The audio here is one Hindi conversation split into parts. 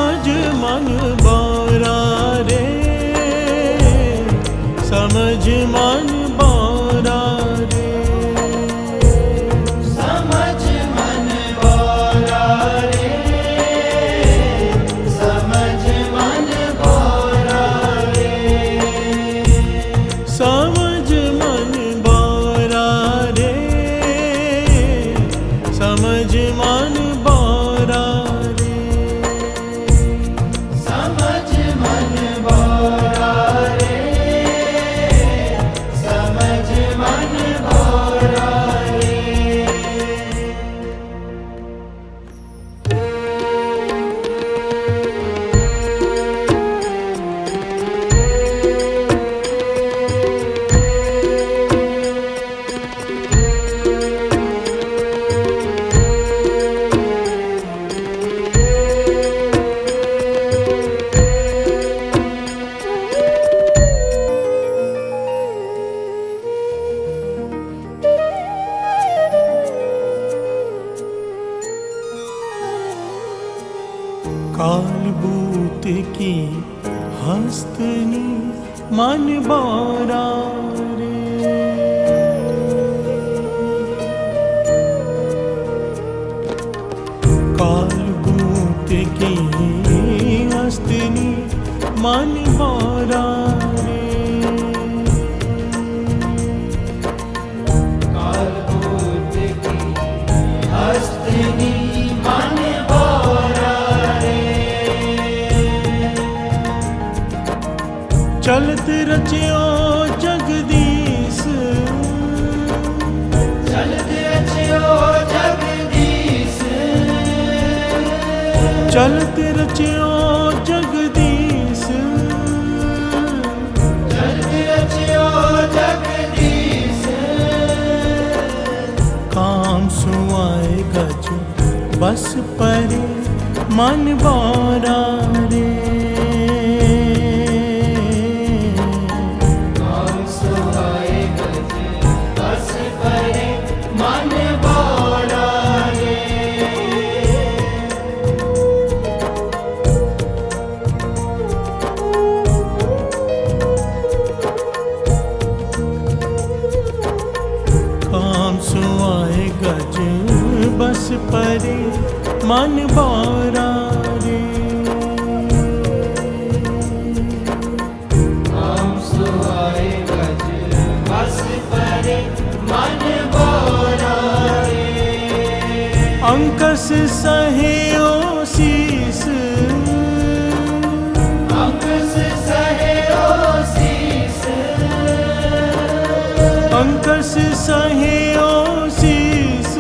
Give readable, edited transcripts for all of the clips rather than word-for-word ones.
समझ मन बारा रे, समझ मन बारा रे, समझ मन बारा रे, समझ मन बारा रे, समझ मन बारा रे, समझ मन बारा रे, समझ मन बारा रे, समझ मन बारा रे। कालबूत की हस्तनी मन बारा रे, कालबूत की हस्तनी मन बारा रे, कालबूत की हस्तनी मन बारा रे, चलत रचियो जगदीश, चलत रचियो जगदीश, चलत रचियो जगदीश, चलत रचियो जगदीश, काम सुआए गज बस परे मन बारा रे, काम सुहाए गज बस परे मन बारा रे, काम सुआए गज बस परे मन बारा रे, काम सुहाए गज बस परे मन बारा रे, अंकस सहेओ शीस, अंकस सहेओ शीस, अंकस सहेओ शीस,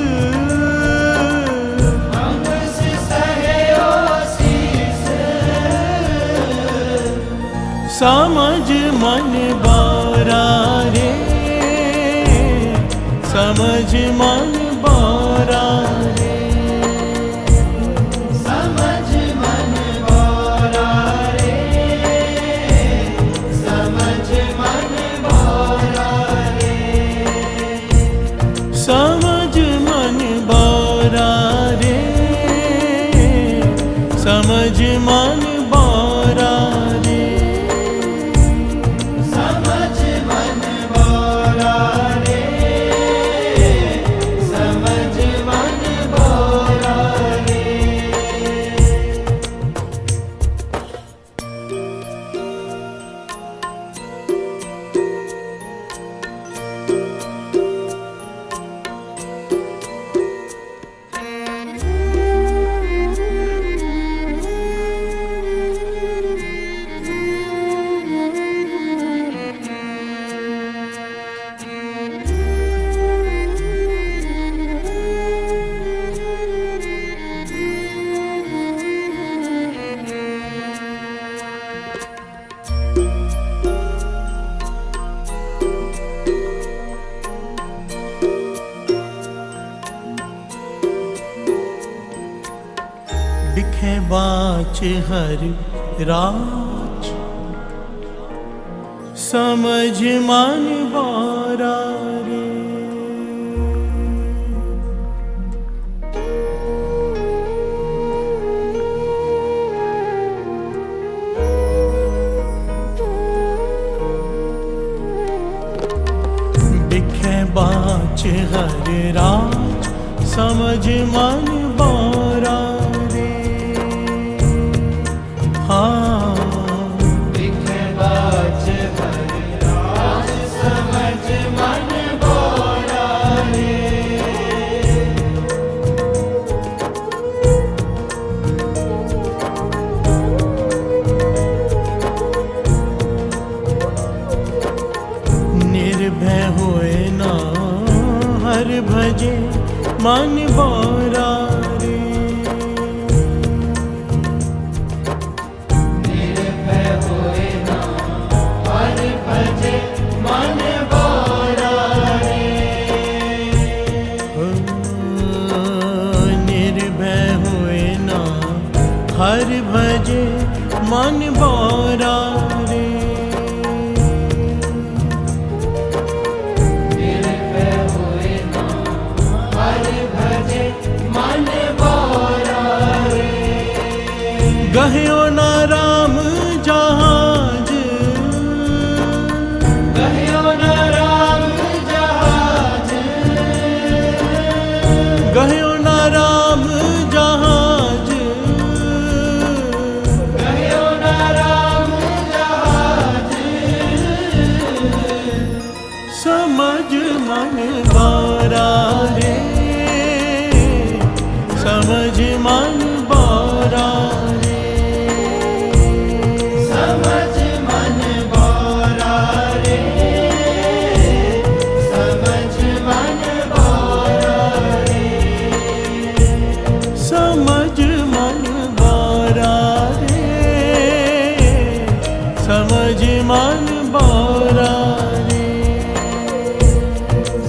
अंकस सहेओ शीस, समझ मन बारा रे, समझ मन बारा रे, समझ मन बारा रे, समझ मन बारा रे, समझ मन बारा रे, समझ मन बारा रे, समझ मन बारा रे, समझ मन बारा रे। बिखे बाच हर राज, समझ मन बारा रे, वाच हर राज समझ मन बारा रे। हाँ वाच हर राज समझ मन बारा रे। निर्भय होए ना हर भजे मन बारा रे। निर्भय होए ना हर भजे मन बारा रे। निर्भय होए ना हर भजे मन बारा रे। निर्भय होए ना हर भजे मन बारा रे। गह्यो ना राम जहाज, गह्यो न राम जहाज, गह्यो ना राम जहाज, गह्यो न राम जहाज। समझ मन बारा रे। समझ मन बारा रे। समझ मन बारा रे। समझ मन बारा रे। समझ मन बारा रे। समझ मन बारा रे।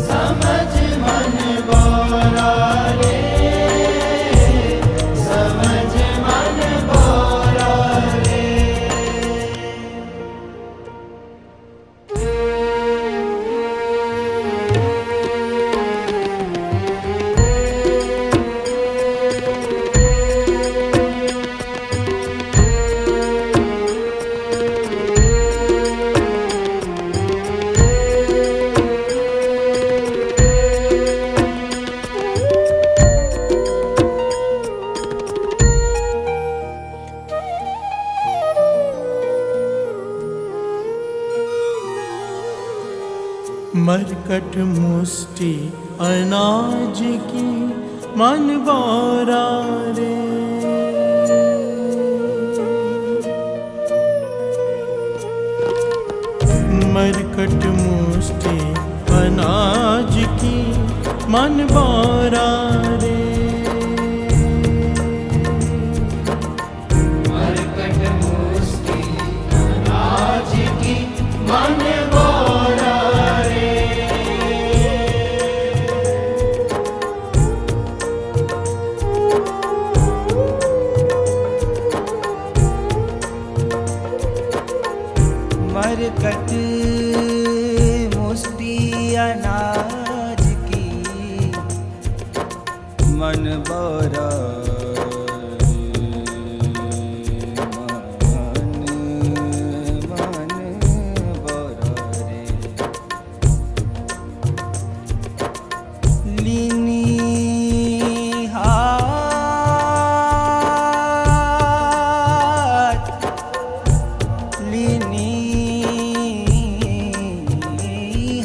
समझ मन बारा रे। समझ मन बारा रे। मरकट मुष्टि अनाज की मन बारा रे। मरकट मुष्टि अनाज की मन बारा रे। मरकट मुष्टि अनाज की मन बारा रे। मरकट मुष्टि अनाज की मन बारा मन बारा रे। लीनी हाथ, लीनी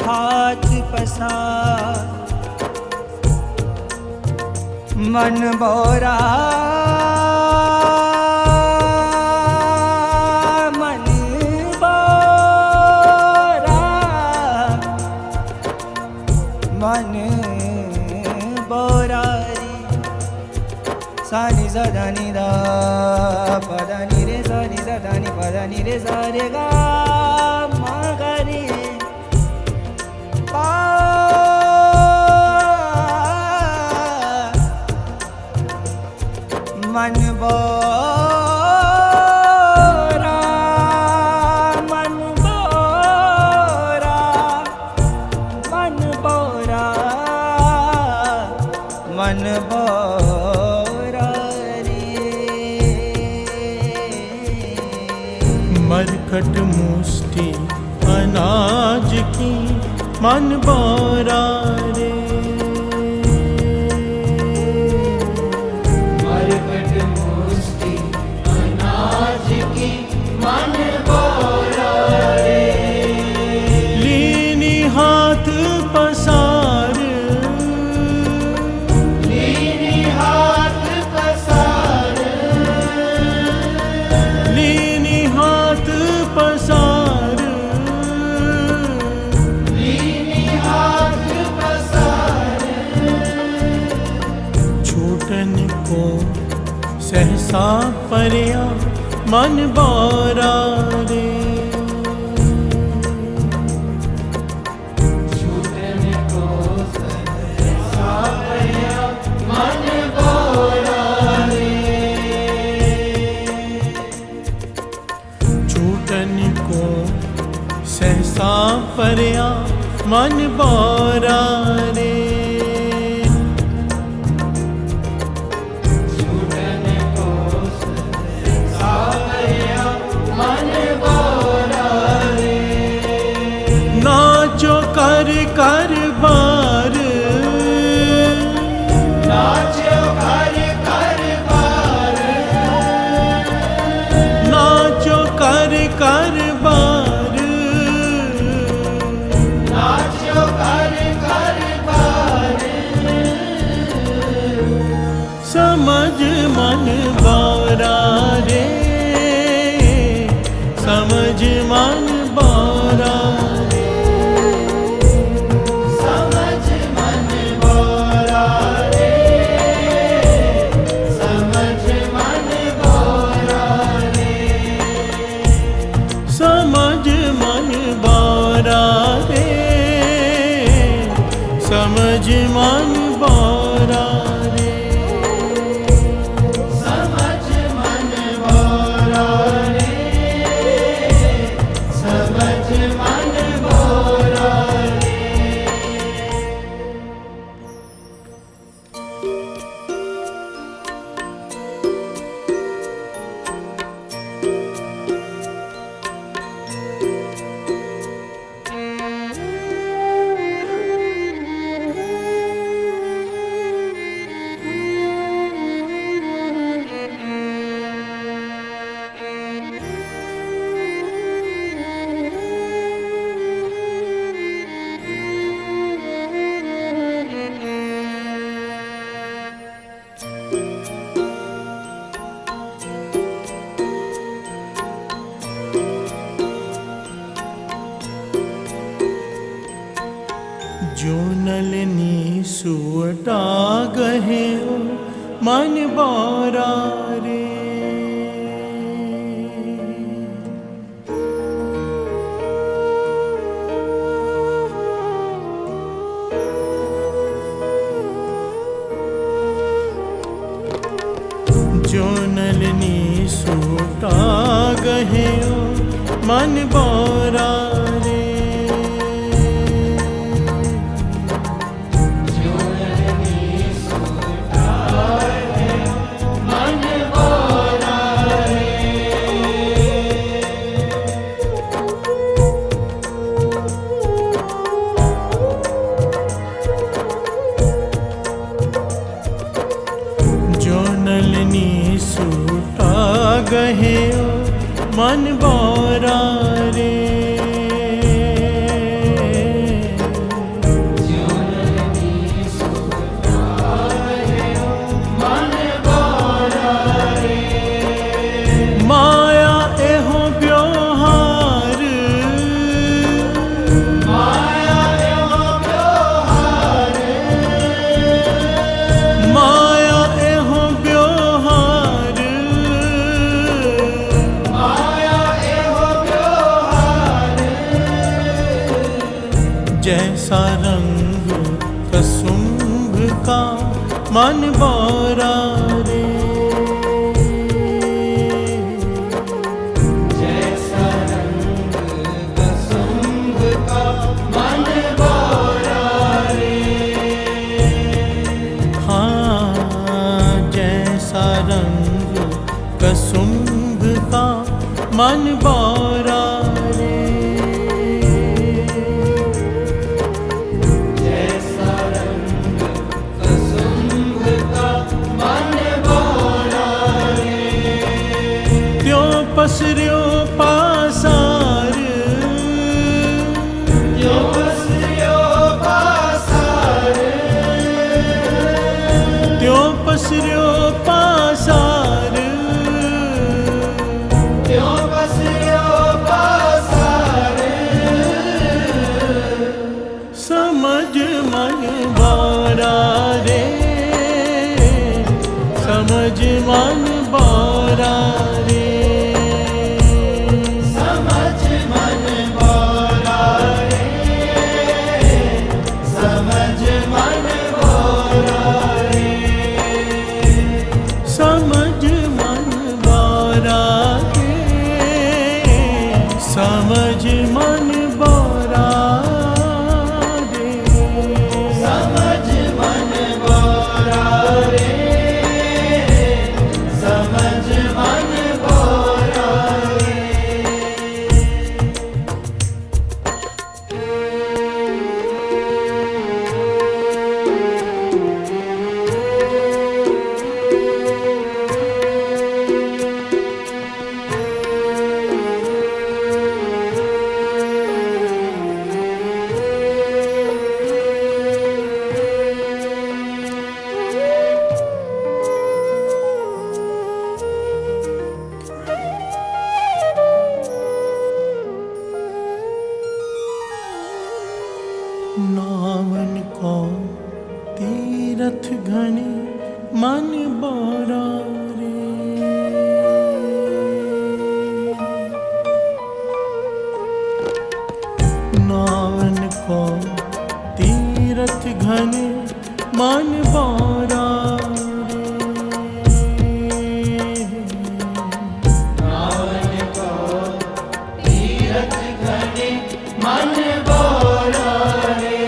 हाथ पसार मन बोरा मन बोरा मन बोरा रे। सानी सदानी दा पदानी रे सानी सदानी पदानी रे सारे गा मा गा रे पा मन बोरा मन बोरा मन बोरा मन बोरा रे। मरकट मुष्टि अनाज की मन बोरा रे। मरकट मुष्टि अनाज की मन बोरा रे। लीनी हाथ पसार, लीनी हाथ पसार, लीनी हाथ पसार, लीनी हाथ पसार। छूटन को सहसा परया मन बोरा रे। छूटन को सहसा परया मन बोरा रे। छूटन को सहसा परया मन बोरा रे। छूटन को सहसा परया मन बोरा रे। नाचो कर कर बार, नाचो कर कर बार, नाचो कर कर बार, नाचो कर कर बार। समझ मन बोरा रे, समझ मन बोरा रे। समझ मन बोरा रे, समझ मन बोरा रे। समझ मन बोरा रे, समझ मन बोरा रे। समझ मन बोरा रे, समझ मन बोरा रे। जो नलनी सुवटा गहे मन बोरा रे। जो नलनी सुवटा गहे मन बोरा रे। मन बोरा रे। जो नलनी सूटा गहे मन बोरा रे। मन बोरा रे। माया एहो व्यवहार, माया एहो व्यवहार, माया एहो व्यवहार। माया एहो व्यवहार। जैसा रंग कसुंभ का मन बोरा रे। जैसा रंग कसुंभ का मन बोरा रे। हाँ, जैसा रंग कसुंभ का मन बोरा रे। पसरियो पासार, जो पसरियो पासार, त्यों पसरियो पासार, जो पसरियो पासार, समझ मन बारा रे, समझ मन बारा रे, समझ मन बोरा रे, समझ मन बोरा रे, समझ मन बारा रे, समझ मन बारा रे, समझ मन बोरा रे, समझ मन बोरा रे। नावन को तीरथ घने मन बारा रे, नावन को तीरथ घने मन बारा नावन को तीरथ घने मन बोरा रे,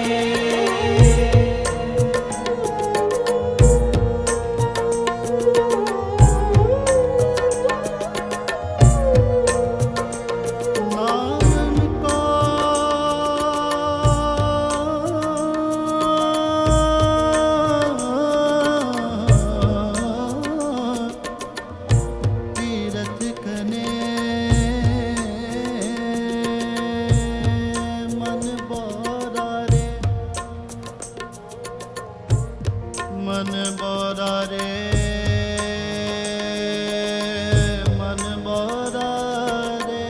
नावन को तीरथ कने मन बोरा रे, मन बोरा रे, मन बोरा रे,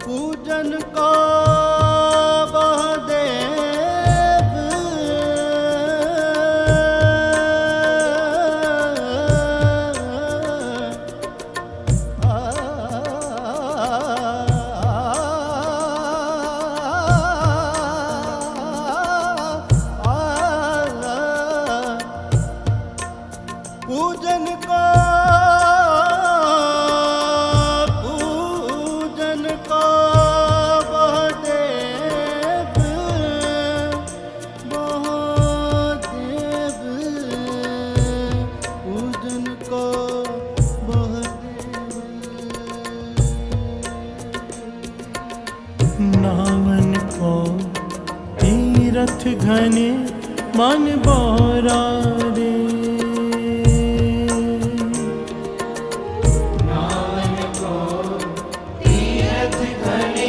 पूजन को बहदेव, पूजन को पूजन को बहदेव, बहदेव, पूजन को बहदेव, नावन को तीरथ घने मन बारा रे, नावन को तीरथ घने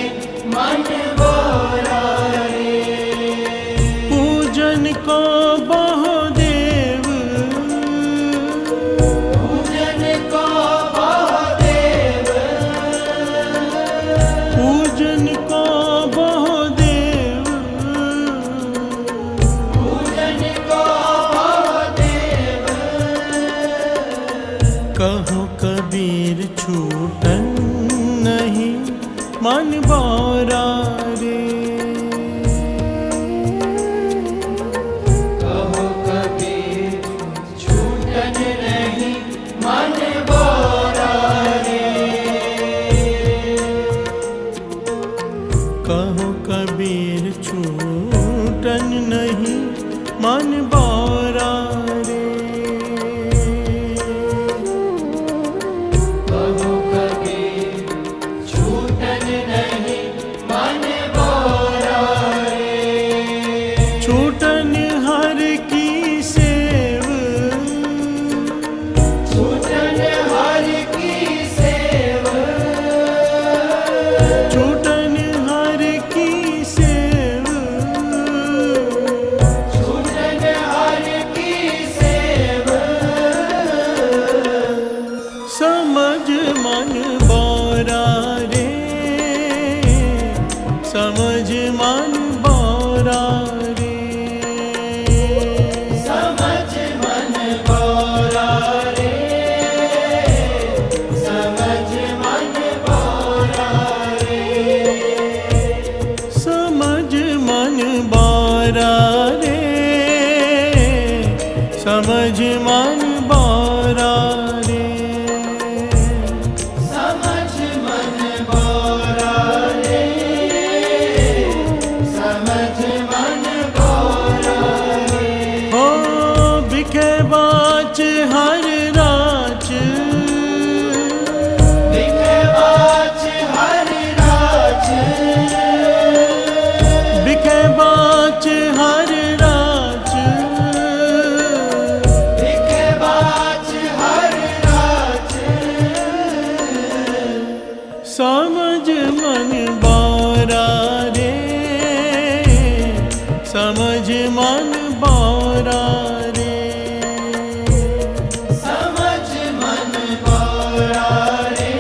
मन बोरा रे, पूजन को बहदेव, पूजन को बहदेव, पूजन को बहदेव, पूजन को बहदेव, कहो कबीर छूटन नहीं मन बारा रे, कहो कबीर छूटन नहीं मन बोरा रे, कहो कबीर छूटन नहीं मन बारा रे, कहो कबीर छूटन नहीं मन बोरा समझ मन बौरा रे, समझ मन बौरा रे, समझ मन बौरा रे, समझ मन बौरा रे, समझ मन बौरा रे, समझ मन बौरा रे, समझ मन बौरा रे, समझ मन बौरा रे, हो बिखे बाच हर राच, बिखे बाच हर राच, बिखे बाच हर राच, बिखे बाच हर राच, समझ मन बौरा रे, समझ मन बौरा रे, समझ मन बौरा रे,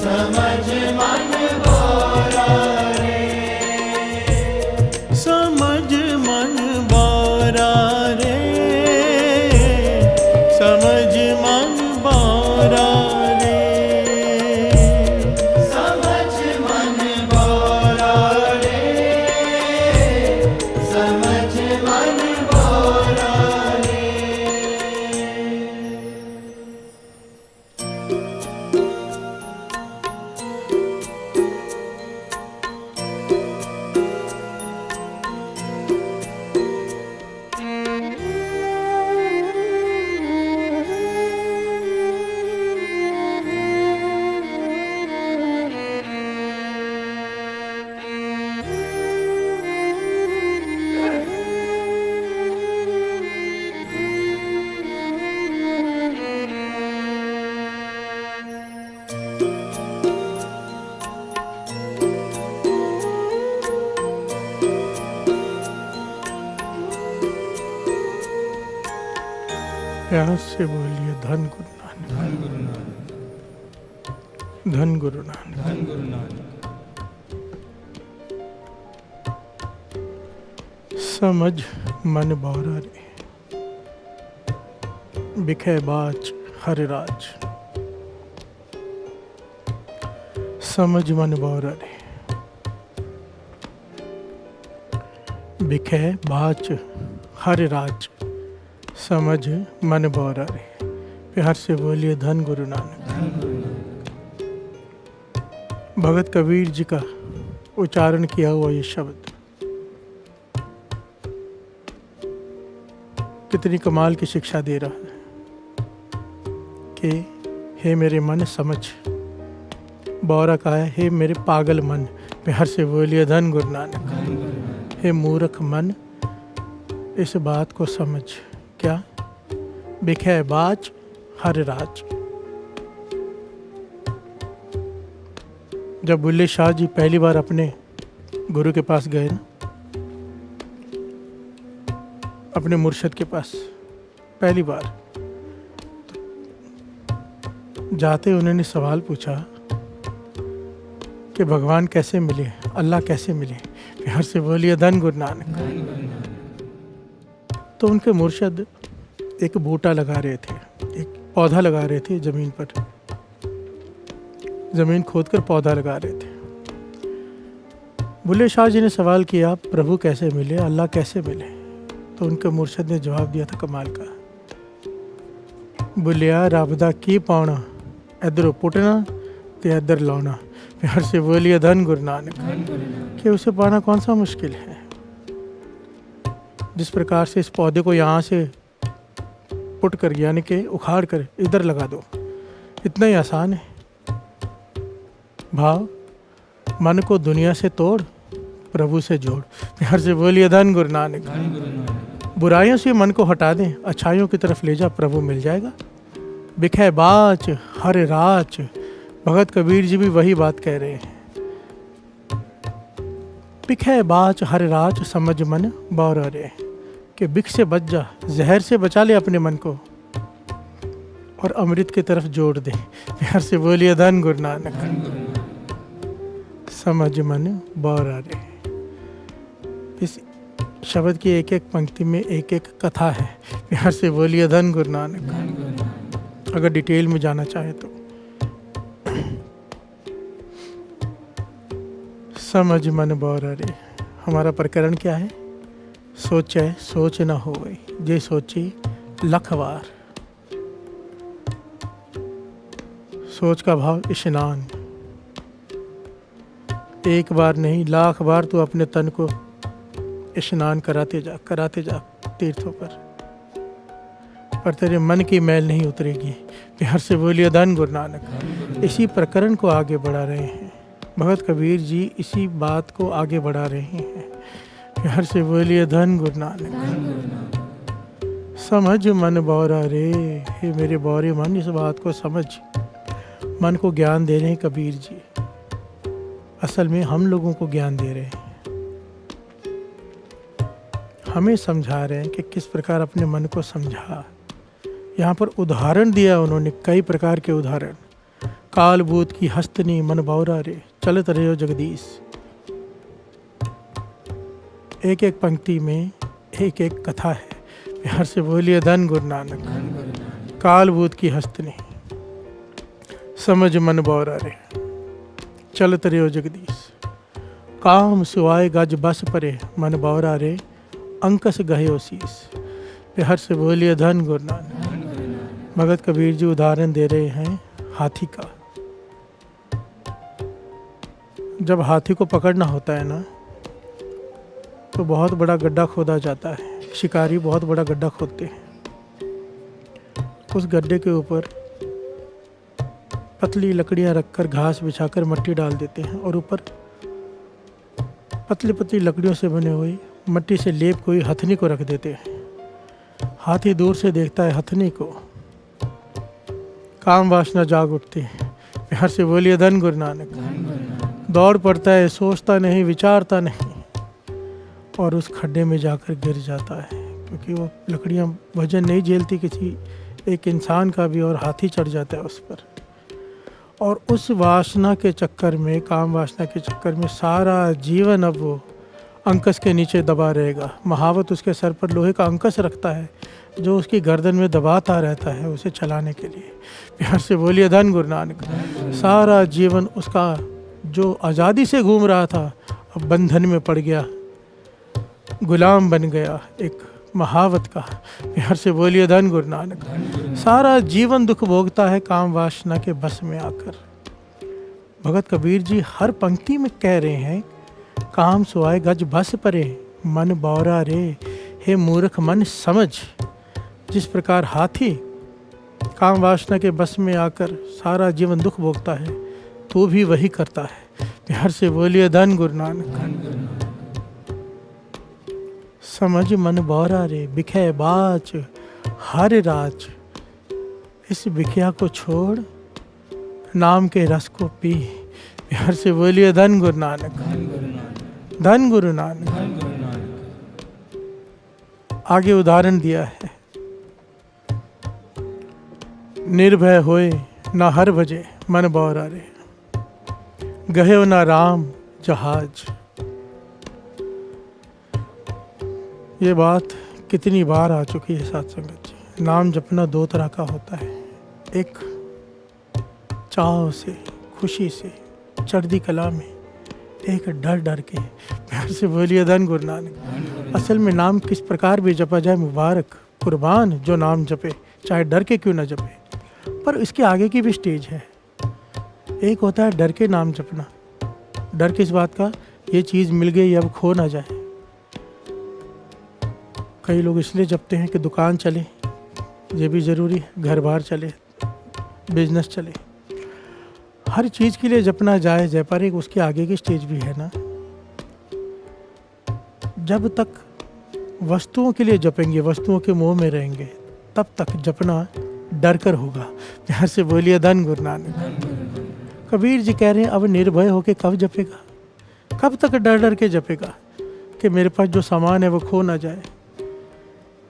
समझ मन बौरा रे, समझ मन बौरा रे, समझ मन बौरा रे, समझ मन बौरा रे, समझ मन बौरा रे। प्यार से बोलिए धन गुरु नानक, धन गुरु नानक। समझ मन बौरा रे, बिखे बाच हर राज, समझ मन बौरा रे, बिखे बाच हर राज, समझ मन बौरा रे। प्यार से बोलिए धन गुरु नानक। भगत कबीर जी का उच्चारण किया हुआ ये शब्द कितनी कमाल की शिक्षा दे रहा है कि हे मेरे मन समझ, बौरा का है हे मेरे पागल मन। प्यार से बोलिए धन गुरु नानक। हे मूर्ख मन, इस बात को समझ, क्या बिखे बाच हर राज। जब बुल्ले शाह जी पहली बार अपने गुरु के पास गए ना, अपने मुर्शद के पास पहली बार, जाते उन्होंने सवाल पूछा कि भगवान कैसे मिले, अल्लाह कैसे मिले। प्यार से बोलिए धन गुरु नानक। तो उनके मुर्शद एक बूटा लगा रहे थे, एक पौधा लगा रहे थे ज़मीन पर, ज़मीन खोदकर पौधा लगा रहे थे। बुल्ले शाह जी ने सवाल किया प्रभु कैसे मिले, अल्लाह कैसे मिले। तो उनके मुर्शद ने जवाब दिया था कमाल का, बुलिया रब की पाना, इधरों पुटना तो इधर लाना। प्यार से बोलिए धन गुरु नानक। कि उसे पाना कौन सा मुश्किल है। जिस प्रकार से इस पौधे को यहाँ से पुट कर यानी कि उखाड़ कर इधर लगा दो, इतना ही आसान है। भाव मन को दुनिया से तोड़, प्रभु से जोड़। प्यार से बोलिए धन गुरु नानक। बुराइयों से मन को हटा दें, अच्छाइयों की तरफ ले जा, प्रभु मिल जाएगा। बिखे बाच हर राच, भगत कबीर जी भी वही बात कह रहे हैं। बिखे बाच हर राच, समझ मन बौरा रे। कि बिख से बच जा, जहर से बचा ले अपने मन को, और अमृत की तरफ जोड़ दे। प्यार से बोलिए धन गुरु नानक। समझ मन बौरा रे। इस शब्द की एक एक पंक्ति में एक एक कथा है। प्यार से बोलिए धन गुरु नानक। अगर डिटेल में जाना चाहे तो समझ मन बौरा रे। हमारा प्रकरण क्या है? सोचे सोच न होए, जे सोची लख बार। सोच का भाव स्नान। एक बार नहीं, लाख बार तू अपने तन को स्नान कराते जा तीर्थों पर तेरे मन की मैल नहीं उतरेगी। प्यार से बोलिए धन गुरु नानक। इसी प्रकरण को आगे बढ़ा रहे हैं भगत कबीर जी, इसी बात को आगे बढ़ा रहे हैं। प्यार से बोलिए धन गुरु नानक। समझ मन बौरा रे। हे मेरे बौरे मन, इस बात को समझ। मन को ज्ञान दे रहे हैं कबीर जी। असल में हम लोगों को ज्ञान दे रहे हैं, हमें समझा रहे हैं कि किस प्रकार अपने मन को समझा। यहाँ पर उदाहरण दिया उन्होंने, कई प्रकार के उदाहरण। काल भूत की हस्तनी मन बौरा रे, चलत रहो जगदीश। एक एक पंक्ति में एक एक कथा है। प्यार से बोलिए धन गुरु नानक। काल भूत की हस्तनी, समझ मन बौरा रे, चलत रहो जगदीश। काम सुवाए गज बस परे, मन बौरा रे, अंकस गहे शीस। प्यार से बोलिए धन गुरु नानक। भगत कबीर जी उदाहरण दे रहे हैं हाथी का। जब हाथी को पकड़ना होता है ना, तो बहुत बड़ा गड्ढा खोदा जाता है। शिकारी बहुत बड़ा गड्ढा खोदते हैं। उस गड्ढे के ऊपर पतली लकड़ियां रखकर, घास बिछाकर मट्टी डाल देते हैं और ऊपर पतली पतली लकड़ियों से बने हुए मट्टी से लेप कोई हथनी को रख देते हैं। हाथी दूर से देखता है हथनी को, काम वासना जाग उठती है। प्यार से बोलिए धन गुरु नानक। दौड़ पड़ता है, सोचता नहीं, विचारता नहीं, और उस खड्डे में जाकर गिर जाता है, क्योंकि वो लकड़ियाँ वजन नहीं झेलती किसी एक इंसान का भी, और हाथी चढ़ जाता है उस पर। और उस वासना के चक्कर में, काम वासना के चक्कर में सारा जीवन अब वो अंकस के नीचे दबा रहेगा। महावत उसके सर पर लोहे का अंकस रखता है, जो उसकी गर्दन में दबाता रहता है उसे चलाने के लिए। प्यार से बोलिए धन गुरु नानक। सारा जीवन उसका जो आज़ादी से घूम रहा था, अब बंधन में पड़ गया, गुलाम बन गया एक महावत का। प्यार से बोलिए धन गुरु नानक। सारा जीवन दुख भोगता है काम वासना के बस में आकर। भगत कबीर जी हर पंक्ति में कह रहे हैं, काम सुआए गज बस परे, मन बौरा रे, हे मूर्ख मन समझ। जिस प्रकार हाथी काम वासना के बस में आकर सारा जीवन दुख भोगता है, तो भी वही करता है। प्यार से बोलिए धन गुरु नानक। समझ मन बौरा रे, बिखे बाच हर राज। इस बिखिया को छोड़, नाम के रस को पी। प्यार से बोलिए धन गुरु नानक। धन गुरु नानक। आगे उदाहरण दिया है, निर्भय होए ना हर बजे, मन बौरा रे, गहे ना राम जहाज। ये बात कितनी बार आ चुकी है साथ संगत जी। नाम जपना दो तरह का होता है, एक चाव से, खुशी से, चढ़दी कला में, एक डर डर के। प्यार से बोलिए धन गुरु नानक। असल में नाम किस प्रकार भी जपा जाए, मुबारक कुर्बान जो नाम जपे, चाहे डर के क्यों ना जपे। पर इसके आगे की भी स्टेज है। एक होता है डर के नाम जपना। डर किस बात का? ये चीज़ मिल गई अब खो ना जाए। कई लोग इसलिए जपते हैं कि दुकान चले, ये भी ज़रूरी है, घर बार चले, बिजनेस चले। हर चीज़ के लिए जपना जायज़ है, पर एक उसके आगे की स्टेज भी है ना। जब तक वस्तुओं के लिए जपेंगे, वस्तुओं के मोह में रहेंगे, तब तक जपना डर कर होगा। प्यार से बोलिए धन गुरु नानक। कबीर जी कह रहे हैं, अब निर्भय होके कब जपेगा? कब तक डर डर के जपेगा कि मेरे पास जो सामान है वो खो ना जाए,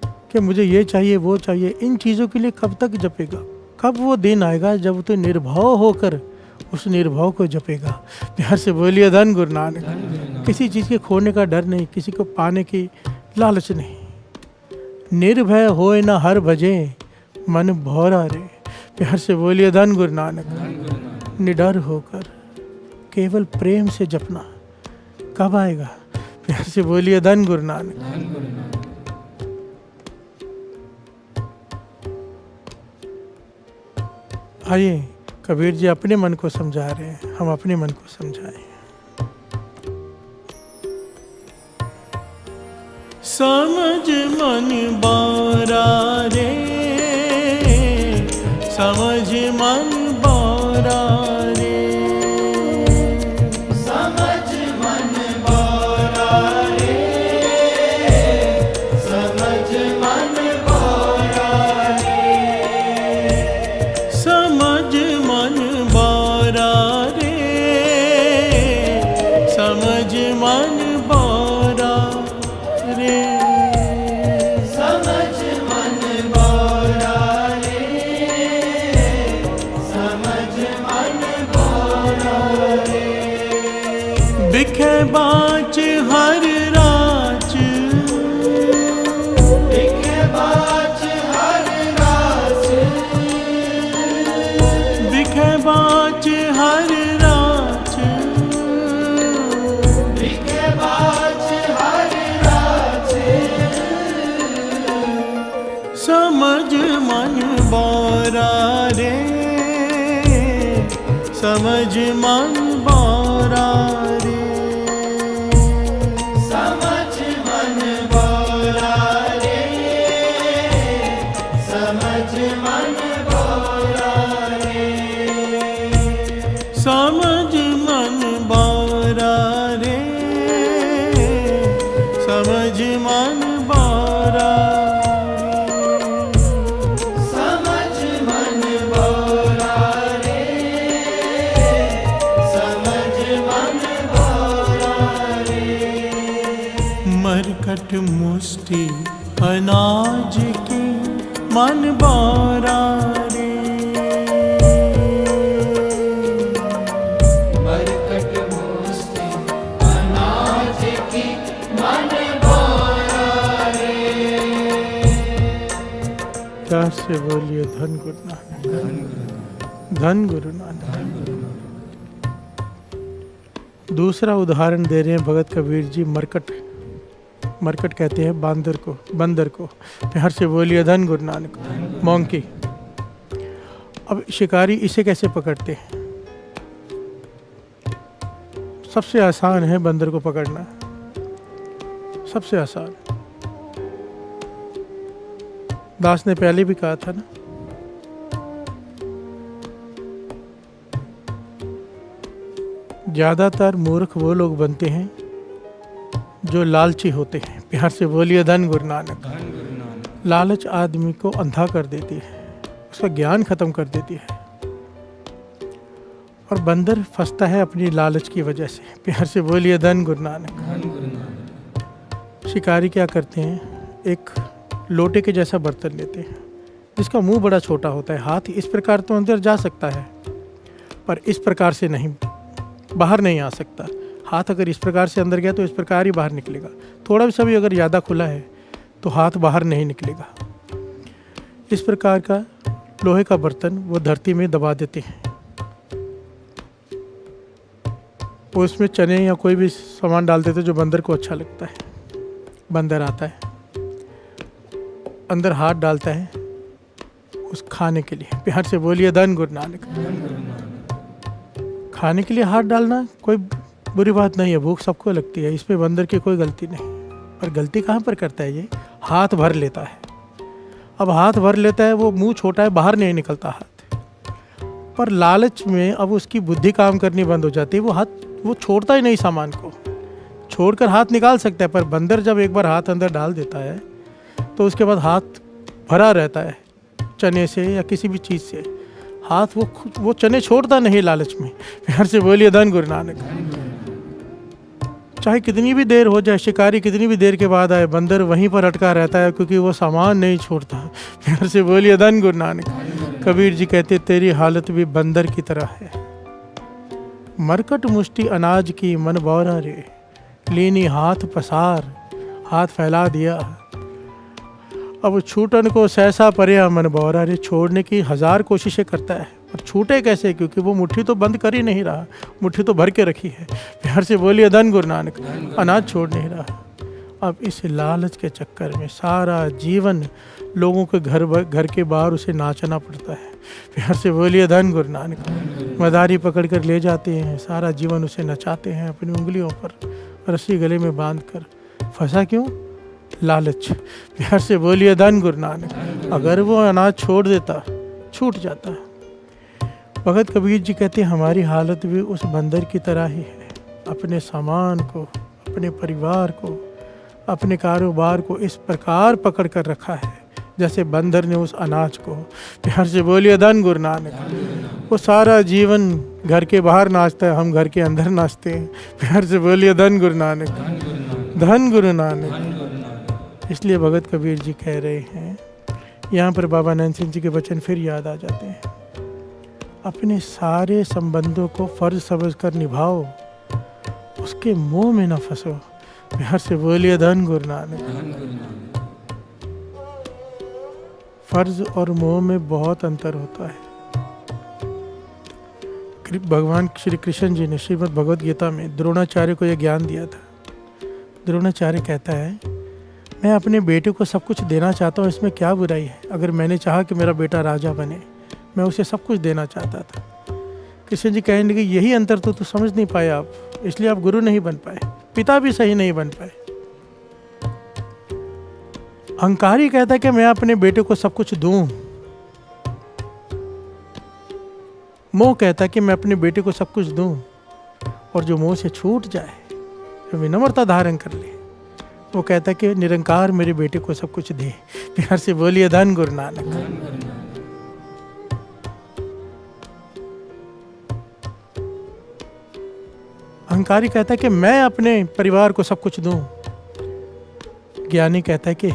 कि मुझे ये चाहिए वो चाहिए। इन चीज़ों के लिए कब तक जपेगा? कब वो दिन आएगा जब तू निर्भव होकर उस निर्भव को जपेगा। प्यार से बोलिए धन गुरु नानक। किसी चीज़ के खोने का डर नहीं, किसी को पाने की लालच नहीं। निर्भय होए न हर भजे मन भौरा रे। प्यार से बोलिए धन गुरु नानक। निडर होकर केवल प्रेम से जपना कब आएगा। प्यार से बोलिए धन गुरु नानक। आइए कबीर जी अपने मन को समझा रहे हैं, हम अपने मन को समझाएं। समझ मन बारा रे, समझ मन बारा रे, समझ मन बारा रे, समझ मन बारा रे, समझ मन बारा रे, समझ मन बारा रे, समझ मन बारा रे, समझ मन बारा रे। बिखे बाँच हर राच, बिखे बाँच हर रात, बिखे बाँच हर राच, बिखे बाँच हर रात, समझ मन बारा रे, समझ मन बारा रे, समझ मन बारा रे, समझ मन बारा रे, समझ मन बारा रे, समझ मन बारा समझ मन बारा रे, समझ मन बारा रे। मरकट मुष्टि अनाज की मन बारा रे, मरकट मुष्टि अनाज की मन बारा रे। प्यार से बोलिए धन गुरु नानक, धन गुरु नानक। दूसरा उदाहरण दे रहे हैं भगत कबीर जी मरकट। मरकट कहते हैं बंदर को। प्यार से बोलिए धन गुरु नानक। मोंकी। अब शिकारी इसे कैसे पकड़ते हैं? सबसे आसान है बंदर को पकड़ना, सबसे आसान। दास ने पहले भी कहा था ना, ज्यादातर मूर्ख वो लोग बनते हैं जो लालची होते हैं। प्यार से बोलिए धन गुरु नानक। लालच आदमी को अंधा कर देती है, उसका ज्ञान खत्म कर देती है, और बंदर फंसता है अपनी लालच की वजह से। प्यार से बोलिए धन गुरु नानक। शिकारी क्या करते हैं, एक लोटे के जैसा बर्तन लेते हैं जिसका मुंह बड़ा छोटा होता है। हाथ इस प्रकार तो अंदर जा सकता है, पर इस प्रकार से नहीं, बाहर नहीं आ सकता। हाथ अगर इस प्रकार से अंदर गया तो इस प्रकार ही बाहर निकलेगा। थोड़ा भी सभी अगर ज़्यादा खुला है तो हाथ बाहर नहीं निकलेगा। इस प्रकार का लोहे का बर्तन वो धरती में दबा देते हैं। वो उसमें चने या कोई भी सामान डाल देते जो बंदर को अच्छा लगता है। बंदर आता है, अंदर हाथ डालता है उस खाने के लिए। प्यार से बोलिए धन गुरु नानक। खाने के लिए हाथ डालना कोई बुरी बात नहीं है, भूख सबको लगती है, इसमें बंदर की कोई गलती नहीं। पर गलती कहाँ पर करता है ये, हाथ भर लेता है। अब हाथ भर लेता है, वो मुंह छोटा है, बाहर नहीं निकलता हाथ। पर लालच में अब उसकी बुद्धि काम करनी बंद हो जाती है। वो छोड़ता ही नहीं सामान को, छोड़कर हाथ निकाल सकता है, पर बंदर जब एक बार हाथ अंदर डाल देता है तो उसके बाद हाथ भरा रहता है चने से या किसी भी चीज़ से। हाथ वो चने छोड़ता नहीं लालच में। प्यार से बोलिए धन गुरु नानक। चाहे कितनी भी देर हो जाए, शिकारी कितनी भी देर के बाद आए, बंदर वहीं पर अटका रहता है क्योंकि वो सामान नहीं छोड़ता। प्यार से बोलिए धन गुरु नानक। कबीर जी कहते तेरी हालत भी बंदर की तरह है, मरकट मुष्टि अनाज की मन बौरा रे, लीनी हाथ पसार, हाथ फैला दिया, अब छूटन को सहसा पर्या मन बौरा रे, छोड़ने की 1000 कोशिशें करता है पर छूटे कैसे, क्योंकि वो मुट्ठी तो बंद कर ही नहीं रहा, मुट्ठी तो भर के रखी है। प्यार से बोलिए धन गुरु नानक, अनाज छोड़ नहीं रहा। अब इस लालच के चक्कर में सारा जीवन लोगों के घर के बाहर उसे नाचना पड़ता है। प्यार से बोलिए धन गुरु नानक। मदारी पकड़ कर ले जाते हैं, सारा जीवन उसे नचाते हैं अपनी उंगलियों पर रस्सी गले में बांध कर। फंसा क्यों? लालच। प्यार से बोलिए धन गुरु नानक। अगर वो अनाज छोड़ देता छूट जाता। भगत कबीर जी कहते हैं हमारी हालत भी उस बंदर की तरह ही है, अपने सामान को, अपने परिवार को, अपने कारोबार को इस प्रकार पकड़ कर रखा है जैसे बंदर ने उस अनाज को। प्यार से बोलिए धन गुरु नानक। वो सारा जीवन घर के बाहर नाचता है, हम घर के अंदर नाचते हैं। प्यार से बोलिए धन गुरु नानक, धन गुरु नानक। इसलिए भगत कबीर जी कह रहे हैं, यहाँ पर बाबा नैन सिंह जी के वचन फिर याद आ जाते हैं, अपने सारे संबंधों को फर्ज समझकर निभाओ, उसके मोह में न फंसो। प्यार से बोलिए धन गुरु नानक। फर्ज और मोह में बहुत अंतर होता है। भगवान श्री कृष्ण जी ने श्रीमद् भगवद गीता में द्रोणाचार्य को यह ज्ञान दिया था। द्रोणाचार्य कहता है, मैं अपने बेटे को सब कुछ देना चाहता हूँ, इसमें क्या बुराई है? अगर मैंने चाहा कि मेरा बेटा राजा बने, मैं उसे सब कुछ देना चाहता था। कृष्ण जी कहने लगे, यही अंतर तो समझ नहीं पाए आप, इसलिए आप गुरु नहीं बन पाए, पिता भी सही नहीं बन पाए। अहंकारी कहता है कि मैं अपने बेटे को सब कुछ दूं, मोह कहता है कि मैं अपने बेटे को सब कुछ दूं, और जो मोह से छूट जाए, जो विनम्रता धारण कर ले, वो कहता है कि निरंकार मेरे बेटे को सब कुछ दे। प्यार से बोलिए धन गुरु नानक। अहंकारी कहता है कि मैं अपने परिवार को सब कुछ दूं, ज्ञानी कहता है कि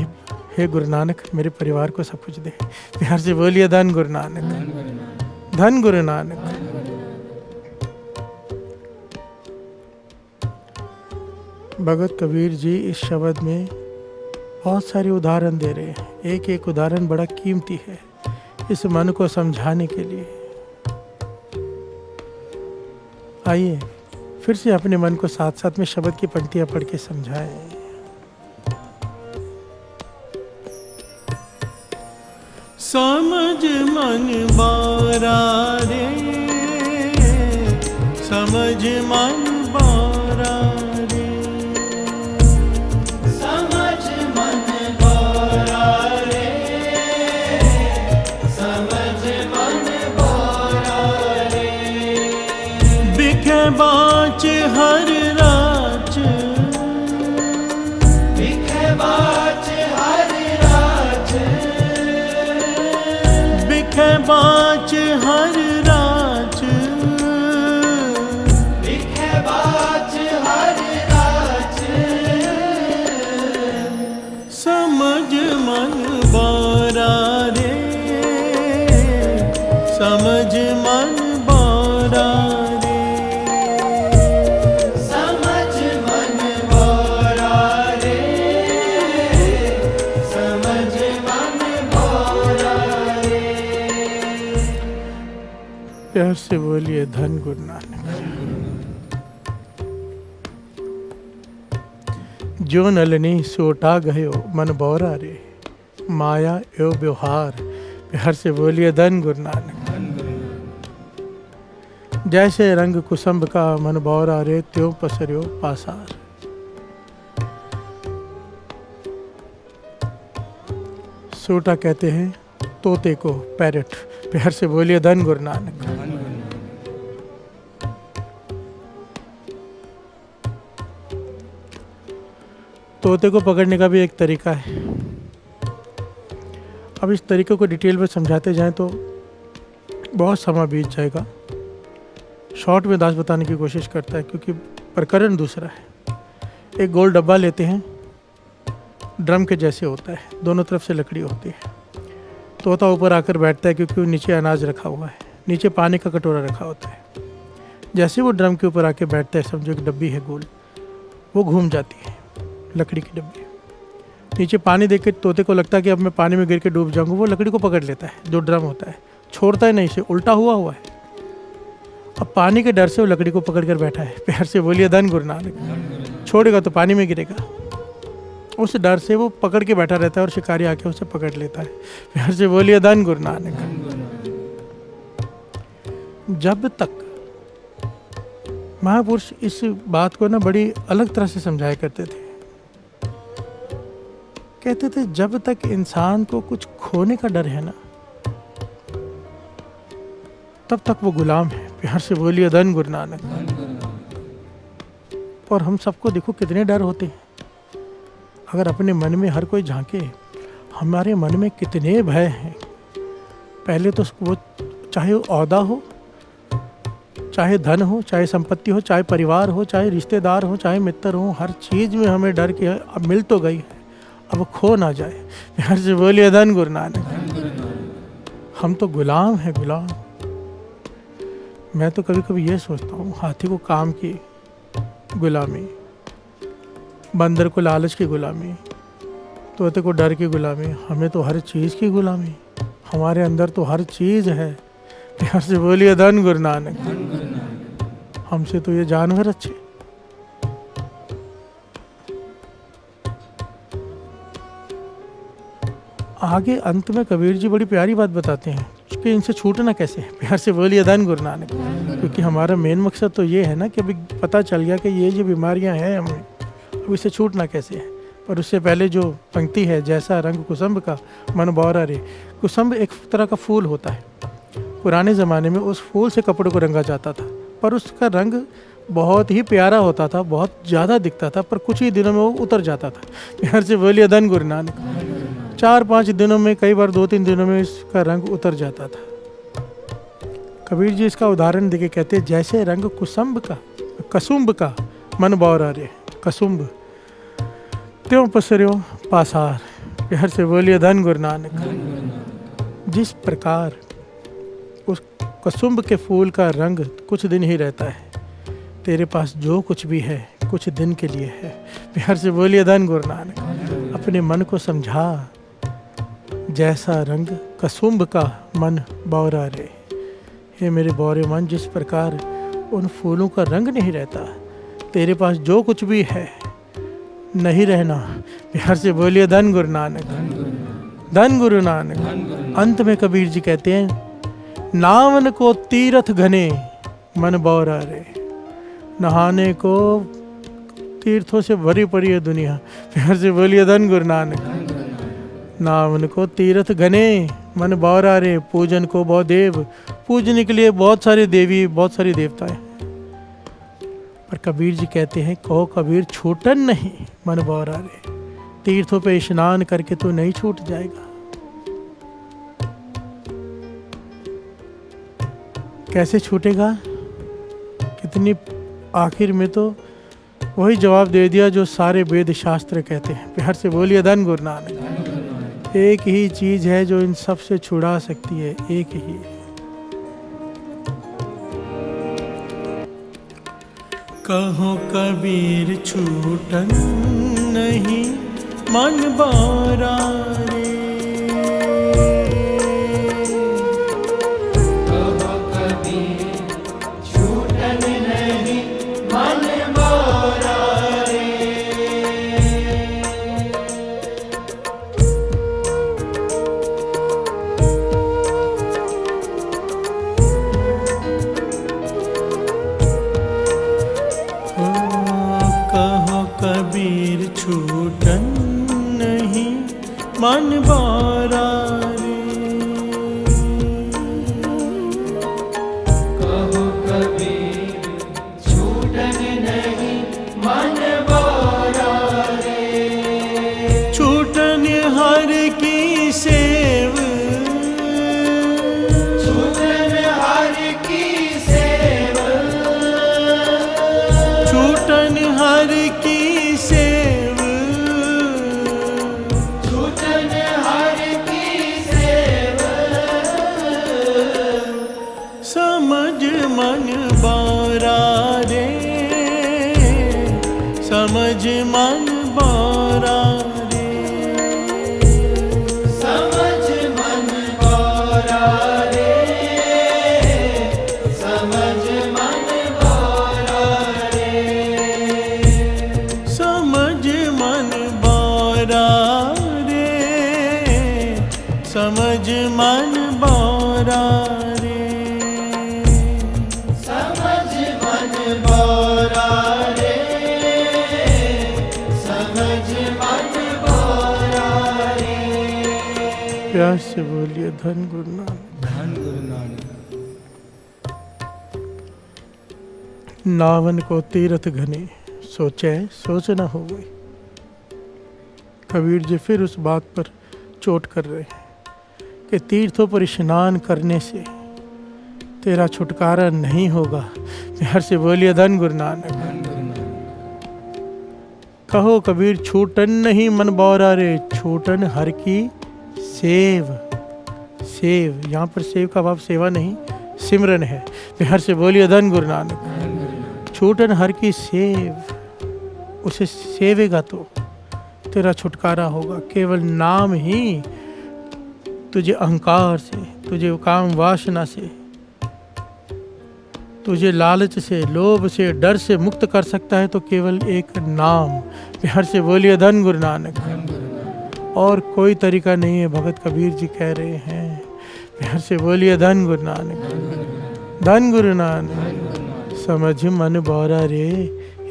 हे गुरु नानक मेरे परिवार को सब कुछ दे। प्यार से बोलिए धन गुरु नानक, धन गुरु नानक। भगत कबीर जी इस शब्द में बहुत सारे उदाहरण दे रहे हैं। एक एक उदाहरण बड़ा कीमती है इस मन को समझाने के लिए। आइए फिर से अपने मन को साथ साथ में शब्द की पंक्तियां पढ़ के समझाएं। समझ मन बारा रे, समझ मन बारा रे, समझ मन बारा रे, समझ मन बारा रे, बिखे बाँच हर राच, बिखे बाँच हर राच, बिखे बाँच हर राच, बिखे बाँच हर राच, समझ मन बारा रे, समझ मन बारा रे, समझ मन बारा रे, समझ मन बारा रे। प्यार से बोलिए धन गुरु नानक। जो नलनी सोटा गयो मन बौरा रे, माया एवं व्यवहार। प्यार से बोलिए धन गुरु नानक। जैसे रंग कुसुम्भ का मन बौरा रे, त्यों पसर्यो पासार। सोटा कहते हैं तोते को, पैरट। प्यार से बोलिए धन गुरु नानक। तोते को पकड़ने का भी एक तरीका है। अब इस तरीके को डिटेल में समझाते जाएं तो बहुत समय बीत जाएगा। शॉर्ट में दास बताने की कोशिश करता है क्योंकि प्रकरण दूसरा है। एक गोल डब्बा लेते हैं, ड्रम के जैसे होता है, दोनों तरफ से लकड़ी होती है। तोता ऊपर आकर बैठता है क्योंकि नीचे अनाज रखा हुआ है, नीचे पानी का कटोरा रखा होता है। जैसे वो ड्रम के ऊपर आके बैठता है, समझो एक डब्बी है गोल, वो घूम जाती है लकड़ी की डब्बी। नीचे पानी देख के तोते को लगता है कि अब मैं पानी में गिर के डूब जाऊंगा, वो लकड़ी को पकड़ लेता है जो ड्रम होता है, छोड़ता है नहीं, से उल्टा हुआ है। अब पानी के डर से वो लकड़ी को पकड़ कर बैठा है। प्यार से बोलिए धन गुरु नानक। छोड़ेगा तो पानी में गिरेगा, उस डर से वो पकड़ के बैठा रहता है और शिकारी आके उसे पकड़ लेता है। प्यार से बोलिए धन गुरु नानक। जब तक महापुरुष इस बात को ना बड़ी अलग तरह से समझाया करते थे। कहते थे जब तक इंसान को कुछ खोने का डर है ना, तब तक वो गुलाम है। प्यार से बोलिए धन गुरु नानक। और हम सबको देखो कितने डर होते हैं। अगर अपने मन में हर कोई झांके, हमारे मन में कितने भय हैं। पहले तो वो चाहे ओहदा हो, चाहे धन हो, चाहे संपत्ति हो, चाहे परिवार हो, चाहे रिश्तेदार हो, चाहे मित्र हो, हर चीज़ में हमें डर के अब मिल तो गई है, अब खो ना जाए। प्यार से बोलिए धन गुरु नानक। हम तो गुलाम हैं, गुलाम। मैं तो कभी कभी ये सोचता हूँ, हाथी को काम की गुलामी, बंदर को लालच की गुलामी, तोते को डर की गुलामी, हमें तो हर चीज़ की गुलामी। हमारे अंदर तो हर चीज़ है। प्यार से बोलिए धन गुरु नानक। हमसे तो ये जानवर अच्छे। आगे अंत में कबीर जी बड़ी प्यारी बात बताते हैं कि इनसे छूटना कैसे है। प्यार से बोलिए धन गुरु नानक। क्योंकि हमारा मेन मकसद तो ये है ना कि अभी पता चल गया कि ये जो बीमारियां हैं हमें, अब इससे छूटना कैसे है। पर उससे पहले जो पंक्ति है, जैसा रंग कुसुम्भ का मन बौरा रे। कुसुम्भ एक तरह का फूल होता है। पुराने ज़माने में उस फूल से कपड़ों को रंगा जाता था, पर उसका रंग बहुत ही प्यारा होता था, बहुत ज़्यादा दिखता था, पर कुछ ही दिनों में वो उतर जाता था। प्यार से बोलिए धन गुरु नानक। 4-5 दिनों में, कई बार 2-3 दिनों में इसका रंग उतर जाता था। कबीर जी इसका उदाहरण देके कहते हैं, जैसे रंग कसुम्भ का मन बौरा रे। कसुम्भ त्यों पसर्यो पासार। प्यार से बोलिए धन गुरु नानक। जिस प्रकार उस कसुम्भ के फूल का रंग कुछ दिन ही रहता है, तेरे पास जो कुछ भी है कुछ दिन के लिए है। प्यार से बोलिए धन गुरु नानक। अपने मन को समझा, जैसा रंग कसुम्भ का मन बौरा रे। हे मेरे बौरे मन, जिस प्रकार उन फूलों का रंग नहीं रहता, तेरे पास जो कुछ भी है नहीं रहना। प्यार से बोलिए धन गुरु नानक। धन गुरु नानक। अंत में कबीर जी कहते हैं, नावन को तीर्थ घने मन बौरा रे। नहाने को तीर्थों से भरी पड़ी है दुनिया। प्यार से बोलिए धन गुरु नानक। नावन को तीर्थ घने मन बौरा रे। पूजन को बहुत देव, पूजने के लिए बहुत सारे देवी, बहुत सारी देवताएं। पर कबीर जी कहते हैं, कहो कबीर छूटन नहीं मन बौरा रे। तीर्थों पे स्नान करके तो नहीं छूट जाएगा। कैसे छूटेगा? कितनी आखिर में तो वही जवाब दे दिया जो सारे वेद शास्त्र कहते हैं। प्यार से बोलिए धन गुरु नानक। एक ही चीज है जो इन सब से छुड़ा सकती है, एक ही। कहो कबीर छूटन नहीं मन बौरा रे। कहो कबीर छूटन नहीं मन बौरा रे। कहो कबीर छूटन नहीं मन बौरा रे। कहो कबीर छूटन नहीं मन बौरा रे। छूटन हर की सेव, छूटन हर की सेव। छूटन हर की सेव। छूटन हर की सेव। समझ मन बारा रे, समझ मन बारा रे, समझ मन बारा रे, समझ मन बारा रे, समझ मन बारा रे, समझ मन बारा रे, समझ मन बारा रे, समझ मन बारा रे। प्यार से बोलिए धन गुरु नानक। धन गुरु नानक। नावन को तीरथ घने, सोचे सोच न हो गई। कबीर जी फिर उस बात पर चोट कर रहे हैं कि तीर्थों पर स्नान करने से तेरा छुटकारा नहीं होगा। हर से बोलिए धन गुरु नानक। धन गुरु नानक। कहो कबीर छूटन नहीं मन बौरा रे, छूटन हर की सेव। सेव, यहाँ पर सेव का भाव सेवा नहीं सिमरन है। हर से बोलिए धन गुरु नानक। धन गुरु नानक। छूटन हर की सेव, उसे सेवेगा तो तेरा छुटकारा होगा। केवल नाम ही तुझे अहंकार से, तुझे काम वासना से, तुझे लालच से, लोभ से, डर से मुक्त कर सकता है, तो केवल एक नाम। हर से बोलिए धन गुरु नानक। धन गुरु नानक। और कोई तरीका नहीं है। भगत कबीर जी कह रहे हैं, हर से बोलिए धन गुरु नानक। धन गुरु नानक। समझ मन बौरा रे,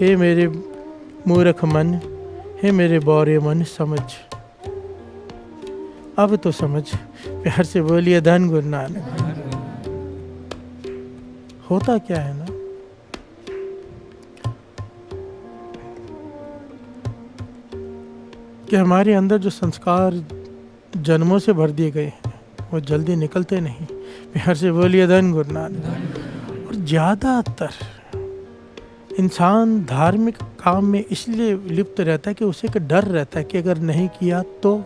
हे मेरे मूर्ख मन, हे मेरे बौरे मन समझ। अब तो समझ। प्यार से बोलिए धन गुरु नानक। होता क्या है ना, कि हमारे अंदर जो संस्कार जन्मों से भर दिए गए हैं वो जल्दी निकलते नहीं। प्यार से बोलिए धन गुरु नानक। और ज़्यादातर इंसान धार्मिक काम में इसलिए लिप्त रहता है कि उसे एक डर रहता है कि अगर नहीं किया तो।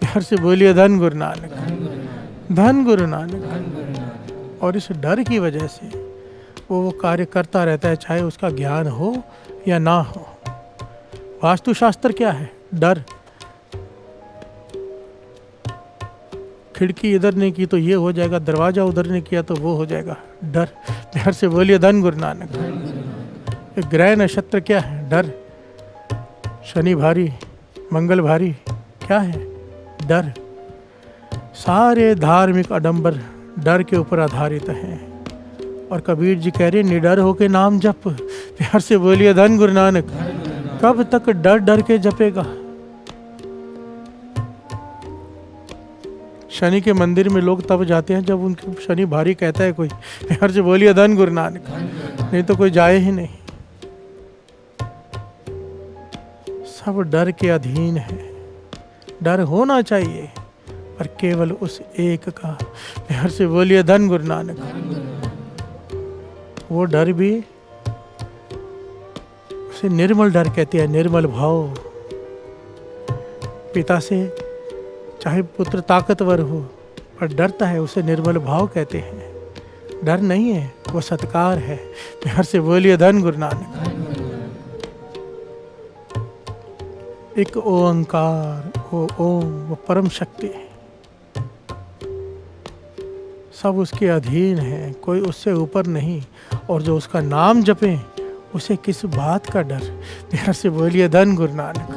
प्यार से बोलिए धन गुरु नानक। धन गुरु नानक। और इस डर की वजह से वो कार्य करता रहता है, चाहे उसका ज्ञान हो या ना हो। वास्तुशास्त्र क्या है? डर। खिड़की इधर नहीं की तो ये हो जाएगा, दरवाजा उधर नहीं किया तो वो हो जाएगा। डर। प्यार से बोलिए धन गुरु नानक। ग्रह नक्षत्र क्या है? डर। शनि भारी, मंगल भारी, क्या है? डर। सारे धार्मिक आडंबर डर के ऊपर आधारित हैं। और कबीर जी कह रहे निडर होके नाम जप। प्यार से बोलिए धन गुरु नानक। कब तक डर डर के जपेगा? शनि के मंदिर में लोग तब जाते हैं जब उनके शनि भारी कहता है कोई। प्यार से बोलिए धन गुरु नानक। नहीं तो कोई जाए ही नहीं। सब डर के अधीन है। डर होना चाहिए पर केवल उस एक का। प्यार से बोलिए धन गुरु नानक। वो डर भी उसे निर्मल डर कहते हैं, निर्मल भाव। पिता से चाहे पुत्र ताकतवर हो पर डरता है, उसे निर्मल भाव कहते हैं। डर नहीं है, वो सत्कार है। प्यार से बोलिए धन गुरु नानक। एक ओंकार, वो ओम, वो परम शक्ति है। सब उसके अधीन है, कोई उससे ऊपर नहीं। और जो उसका नाम जपे उसे किस बात का डर? प्यार से बोलिए धन गुरु नानक।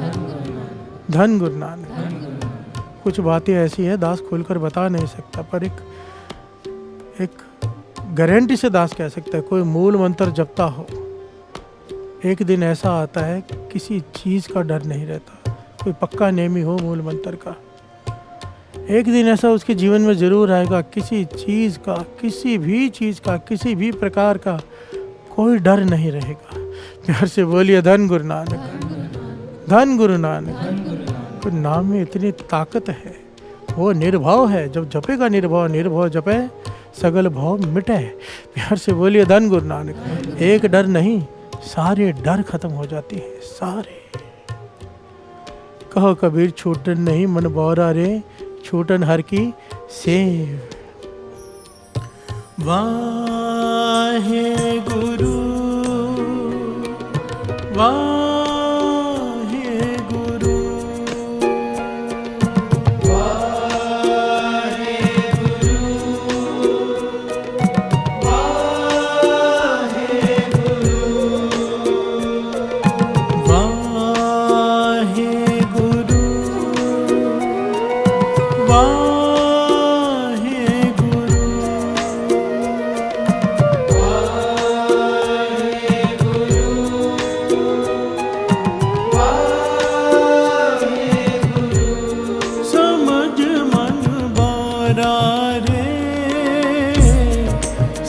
धन गुरु नानक। कुछ बातें ऐसी है दास खोलकर बता नहीं सकता, पर एक गारंटी से दास कह सकता है, कोई मूल मंत्र जपता हो, एक दिन ऐसा आता है किसी चीज़ का डर नहीं रहता। कोई पक्का नेमी हो मूल मंत्र का, एक दिन ऐसा उसके जीवन में जरूर आएगा। किसी चीज़ का, किसी भी चीज़ का, किसी भी प्रकार का कोई डर नहीं रहेगा। प्यार से बोलिए धन गुरु नानक। धन गुरु नानक। तो नाम में इतनी ताकत है, वो निर्भाव है। जब जपेगा निर्भाव, निर्भाव जपे सगल भाव मिटे। प्यार से बोलिए धन गुरु नानक। एक डर नहीं, सारे डर खत्म हो जाती है, सारे। कहो कबीर छूटन नहीं मन बौरा रे, छूटन हर की सेव। वाह वाहे गुरु वाहे गुरु वाहे गुरु वाहे गुरु वाहे गुरु वाहे गुरु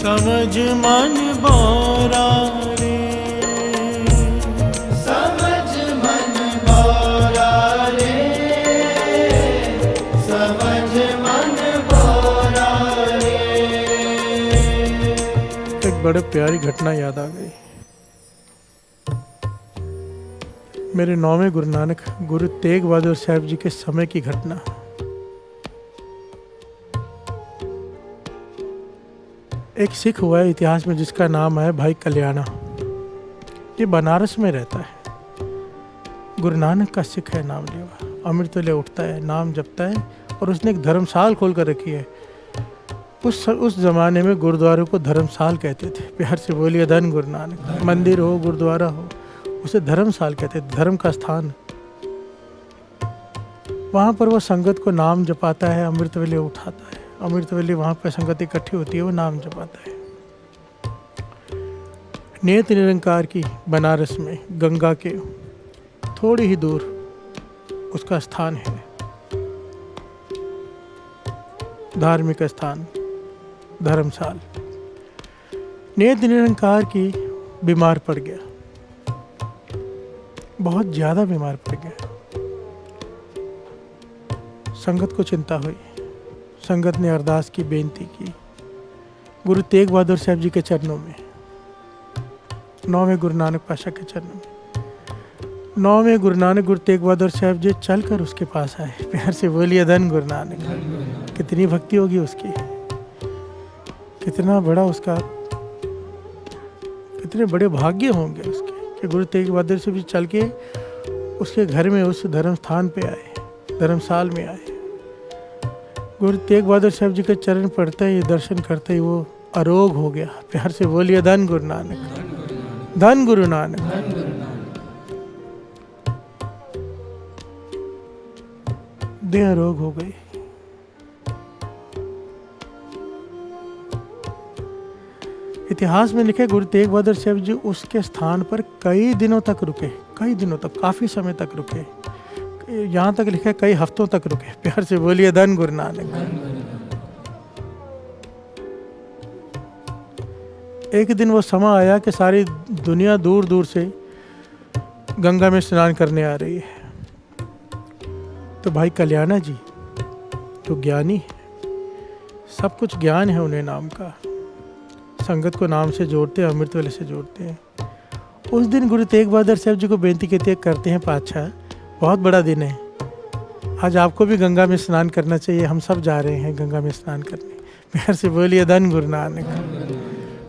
समझ मन बारा रे समझ मन बारा रे समझ मन बोरा रे समझ मन बोरा रे एक बड़े प्यारी घटना याद आ गई। मेरे 9वें गुरु नानक गुरु तेग बहादुर साहब जी के समय की घटना। एक सिख हुआ है इतिहास में जिसका नाम है भाई कल्याणा। ये बनारस में रहता है। गुरु नानक का सिख है, नाम लेवा, अमृत ले उठता है, नाम जपता है और उसने एक धर्मशाल खोल कर रखी है। उस जमाने में गुरुद्वारों को धर्मशाल कहते थे। प्यार से बोलिए धन गुरु नानक। मंदिर हो गुरुद्वारा हो उसे धर्मशाल कहते थे, धर्म का स्थान। वहाँ पर वो संगत को नाम जपाता है, अमृत वेले उठाता है। अमृत वेले वहाँ पर संगत इकट्ठी होती है, वो नाम जपाता है। नियत निरंकार की बनारस में गंगा के थोड़ी ही दूर उसका स्थान है, धार्मिक स्थान धर्मशाल। नियत निरंकार की बीमार पड़ गया, बहुत ज़्यादा बीमार पड़ गया। संगत को चिंता हुई। संगत ने अरदास की, बेनती की गुरु तेग बहादुर साहब जी के चरणों में, 9वें गुरु नानक पाशा के चरणों में। 9वें गुरु नानक गुरु तेग बहादुर साहब जी चलकर उसके पास आए। प्यार से बोलिए धन गुरु नानक। कितनी भक्ति होगी उसकी, कितना बड़ा उसका, कितने बड़े भाग्य होंगे उसके कि गुरु तेग बहादुर साहब जी चल के उसके घर में, उस धर्म स्थान पे आए, धर्मशाल में आए। गुरु तेग बहादुर साहब जी के चरण पड़ते ही, दर्शन करते ही वो अरोग हो गया। प्यार से बोलिए धन गुरु नानक, धन गुरु नानक। देह अरोग हो गई। इतिहास में लिखे गुरु तेग बहादुर साहब जी उसके स्थान पर कई दिनों तक रुके, कई दिनों तक, काफी समय तक रुके। यहाँ तक लिखा है कई हफ्तों तक रुके। प्यार से बोलिए धन गुरु नानक। एक दिन वो समय आया कि सारी दुनिया दूर दूर से गंगा में स्नान करने आ रही है। तो भाई कल्याणा जी जो ज्ञानी है, सब कुछ ज्ञान है उन्हें नाम का, संगत को नाम से जोड़ते हैं, अमृत वेले से जोड़ते हैं। उस दिन गुरु तेग बहादुर साहब जी को बेनती करते हैं, पातशाह बहुत बड़ा दिन है, आज आपको भी गंगा में स्नान करना चाहिए, हम सब जा रहे हैं गंगा में स्नान करने। प्यार से बोलिए धन गुरु नानक।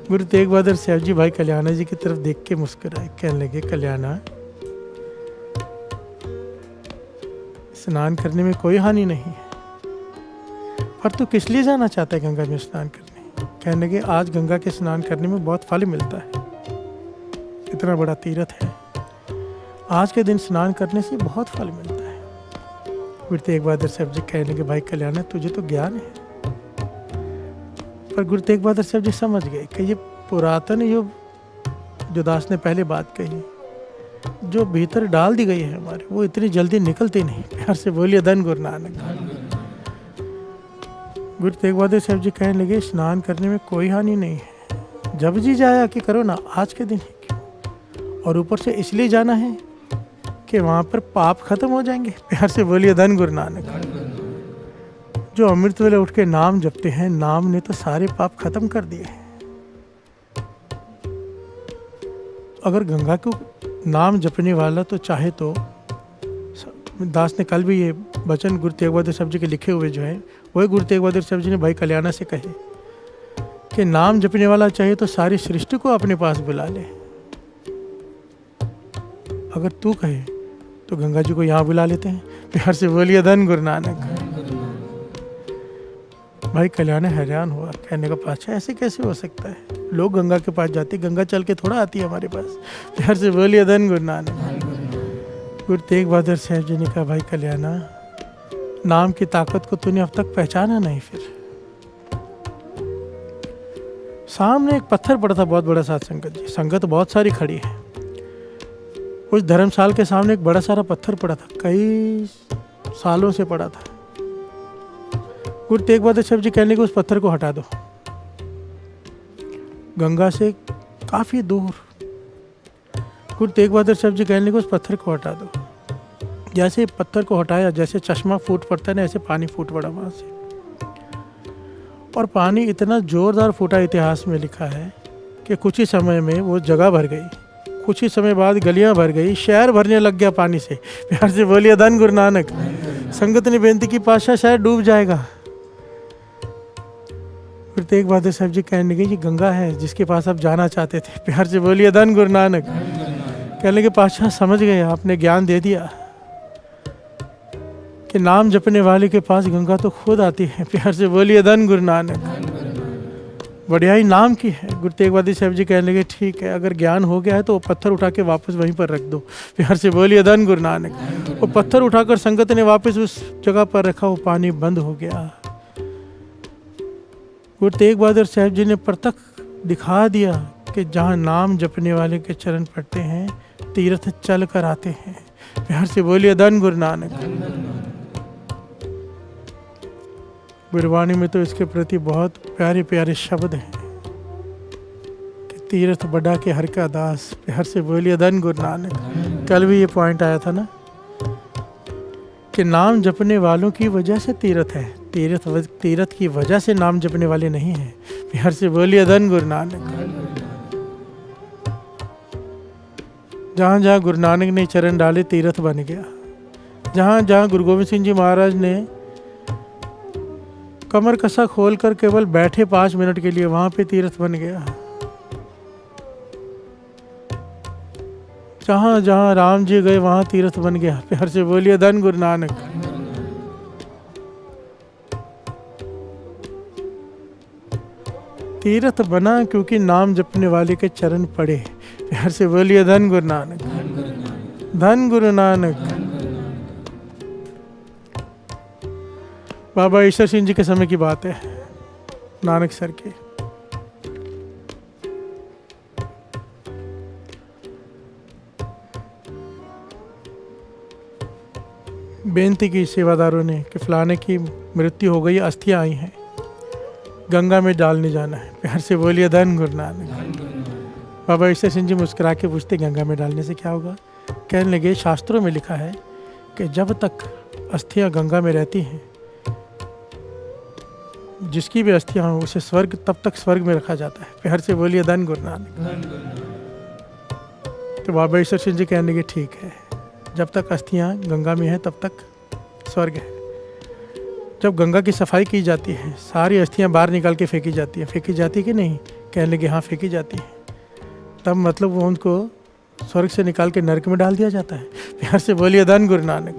गुरु तेग बहादुर साहब जी भाई कल्याणा जी की तरफ देख के मुस्कुराए, कहने लगे कल्याणा, स्नान करने में कोई हानि नहीं है, पर तू किस लिए जाना चाहता है गंगा में स्नान करने? कहने लगे आज गंगा के स्नान करने में बहुत फल मिलता है, इतना बड़ा तीर्थ है, आज के दिन स्नान करने से बहुत फल मिलता है। गुरु तेग बहादुर साहब जी कहने लगे भाई कल्याण तुझे तो ज्ञान है, पर गुरु तेग बहादुर साहब जी समझ गए कि ये पुरातन जो दास ने पहले बात कही, जो भीतर डाल दी गई है हमारे, वो इतनी जल्दी निकलती नहीं। प्यार से बोलिए धन गुरु नानक। गुरु तेग बहादुर साहब जी कहने लगे स्नान करने में कोई हानि नहीं है, जब जी जाया कि करो ना, आज के दिन ही क्यों, और ऊपर से इसलिए जाना है कि वहाँ पर पाप खत्म हो जाएंगे। प्यार से बोलिए धन गुरु नानक। जो अमृत वेले उठ के नाम जपते हैं, नाम ने तो सारे पाप खत्म कर दिए हैं। अगर गंगा को नाम जपने वाला तो चाहे तो, दास ने कल भी ये वचन गुरु तेग बहादुर साहब जी के लिखे हुए जो है, वही गुरु तेग बहादुर साहब जी ने भाई कल्याणा से कहे कि नाम जपने वाला चाहे तो सारी सृष्टि को अपने पास बुला ले। अगर तू कहे तो गंगा जी को यहाँ बुला लेते हैं। प्यार से बोलिए धन गुरु नानक। भाई कल्याण हैरान हुआ, कहने का पाछा ऐसे कैसे हो सकता है, लोग गंगा के पास जाते, गंगा चल के थोड़ा आती है हमारे पास। प्यार से बोलिए धन गुरु नानक। गुरु तेग बहादुर साहब जी ने कहा, भाई कल्याणा, नाम की ताकत को तूने अब तक पहचाना नहीं। फिर सामने एक पत्थर पड़ा था, बहुत बड़ा साथ संगत जी, संगत बहुत सारी खड़ी है। उस धर्मशाल के सामने एक बड़ा सारा पत्थर पड़ा था, कई सालों से पड़ा था। गुरु तेग बहादुर साहब जी कहने के उस पत्थर को हटा दो। गंगा से काफी दूर गुरु तेग बहादुर साहब जी कहने को उस पत्थर को हटा दो। जैसे पत्थर को हटाया, जैसे चश्मा फूट पड़ता है ना, ऐसे पानी फूट पड़ा वहां से। और पानी इतना जोरदार फूटा, इतिहास में लिखा है कि कुछ ही समय में वो जगह भर गई, कुछ ही समय बाद गलियां भर गई, शहर भरने लग गया पानी से। प्यार से बोलिए धन गुरु नानक। संगत ने बेनती की, पातशाह शायद डूब जाएगा। गुरु तेग बहादुर साहब जी कहने लगे, ये गंगा है जिसके पास आप जाना चाहते थे। प्यार से बोलिए धन गुरु नानक। कहने लगे, पातशाह समझ गए, आपने ज्ञान दे दिया कि नाम जपने वाले के पास गंगा तो खुद आती है। प्यार से बोलिए धन गुरु नानक। बढ़िया ही नाम की है। गुरु तेग बहादुर साहब जी कहने लगे, ठीक है, अगर ज्ञान हो गया है तो वो पत्थर उठा के वापस वहीं पर रख दो। प्यार से बोलिए धन गुरु नानक। वो पत्थर उठाकर संगत ने वापस उस जगह पर रखा, वो पानी बंद हो गया। गुरु तेग बहादुर साहब जी ने प्रत्यक्ष दिखा दिया कि जहाँ नाम जपने वाले के चरण पड़ते हैं, तीर्थ चल कर आते हैं। प्यार से बोलिए धन गुरु नानक। गुरबाणी में तो इसके प्रति बहुत प्यारे प्यारे शब्द हैं कि तीर्थ बढ़ा के हर का दास। प्यार से बोलिए धन गुरु नानक। कल भी ये पॉइंट आया था ना कि नाम जपने वालों की वजह से तीर्थ है, तीर्थ की वजह से नाम जपने वाले नहीं हैं। प्यार से बोलिए धन गुरु नानक। जहाँ जहाँ गुरु नानक ने चरण डाले, तीर्थ बन गया। जहाँ जहाँ गुरु गोविंद सिंह जी महाराज ने कमर कसा खोलकर केवल बैठे 5 मिनट के लिए, वहां पे तीर्थ बन गया। जहाँ जहाँ राम जी गए, वहां तीर्थ बन गया। प्यार से बोलिए धन गुरु नानक। तीर्थ बना क्योंकि नाम जपने वाले के चरण पड़े। प्यार से बोलिए धन गुरु नानक। धन गुरु नानक। बाबा ईश्वर सिंह जी के समय की बात है, नानक सर के। बेनती की सेवादारों ने कि फलाने की मृत्यु हो गई, अस्थियां आई हैं, गंगा में डालने जाना है। प्यार से बोलिए धन गुरु नानक। बाबा ईश्वर सिंह जी मुस्कुरा के पूछते, गंगा में डालने से क्या होगा? कहने लगे, शास्त्रों में लिखा है कि जब तक अस्थियां गंगा में रहती हैं, जिसकी भी अस्थियां हो, उसे स्वर्ग, तब तक स्वर्ग में रखा जाता है। प्यार से बोलिए धन गुरु नानक। तो बाबा ईश्वर सिंह जी कहने लगे, ठीक है, जब तक अस्थियां गंगा में हैं तब तक स्वर्ग है। जब गंगा की सफाई की जाती है, सारी अस्थियां बाहर निकाल के फेंकी जाती है। फेंकी जाती है कि नहीं? कहने लगे, हाँ फेंकी जाती है। तब मतलब वो उनको स्वर्ग से निकाल के नरक में डाल दिया जाता है। प्यार से बोलिए धन गुरु नानक।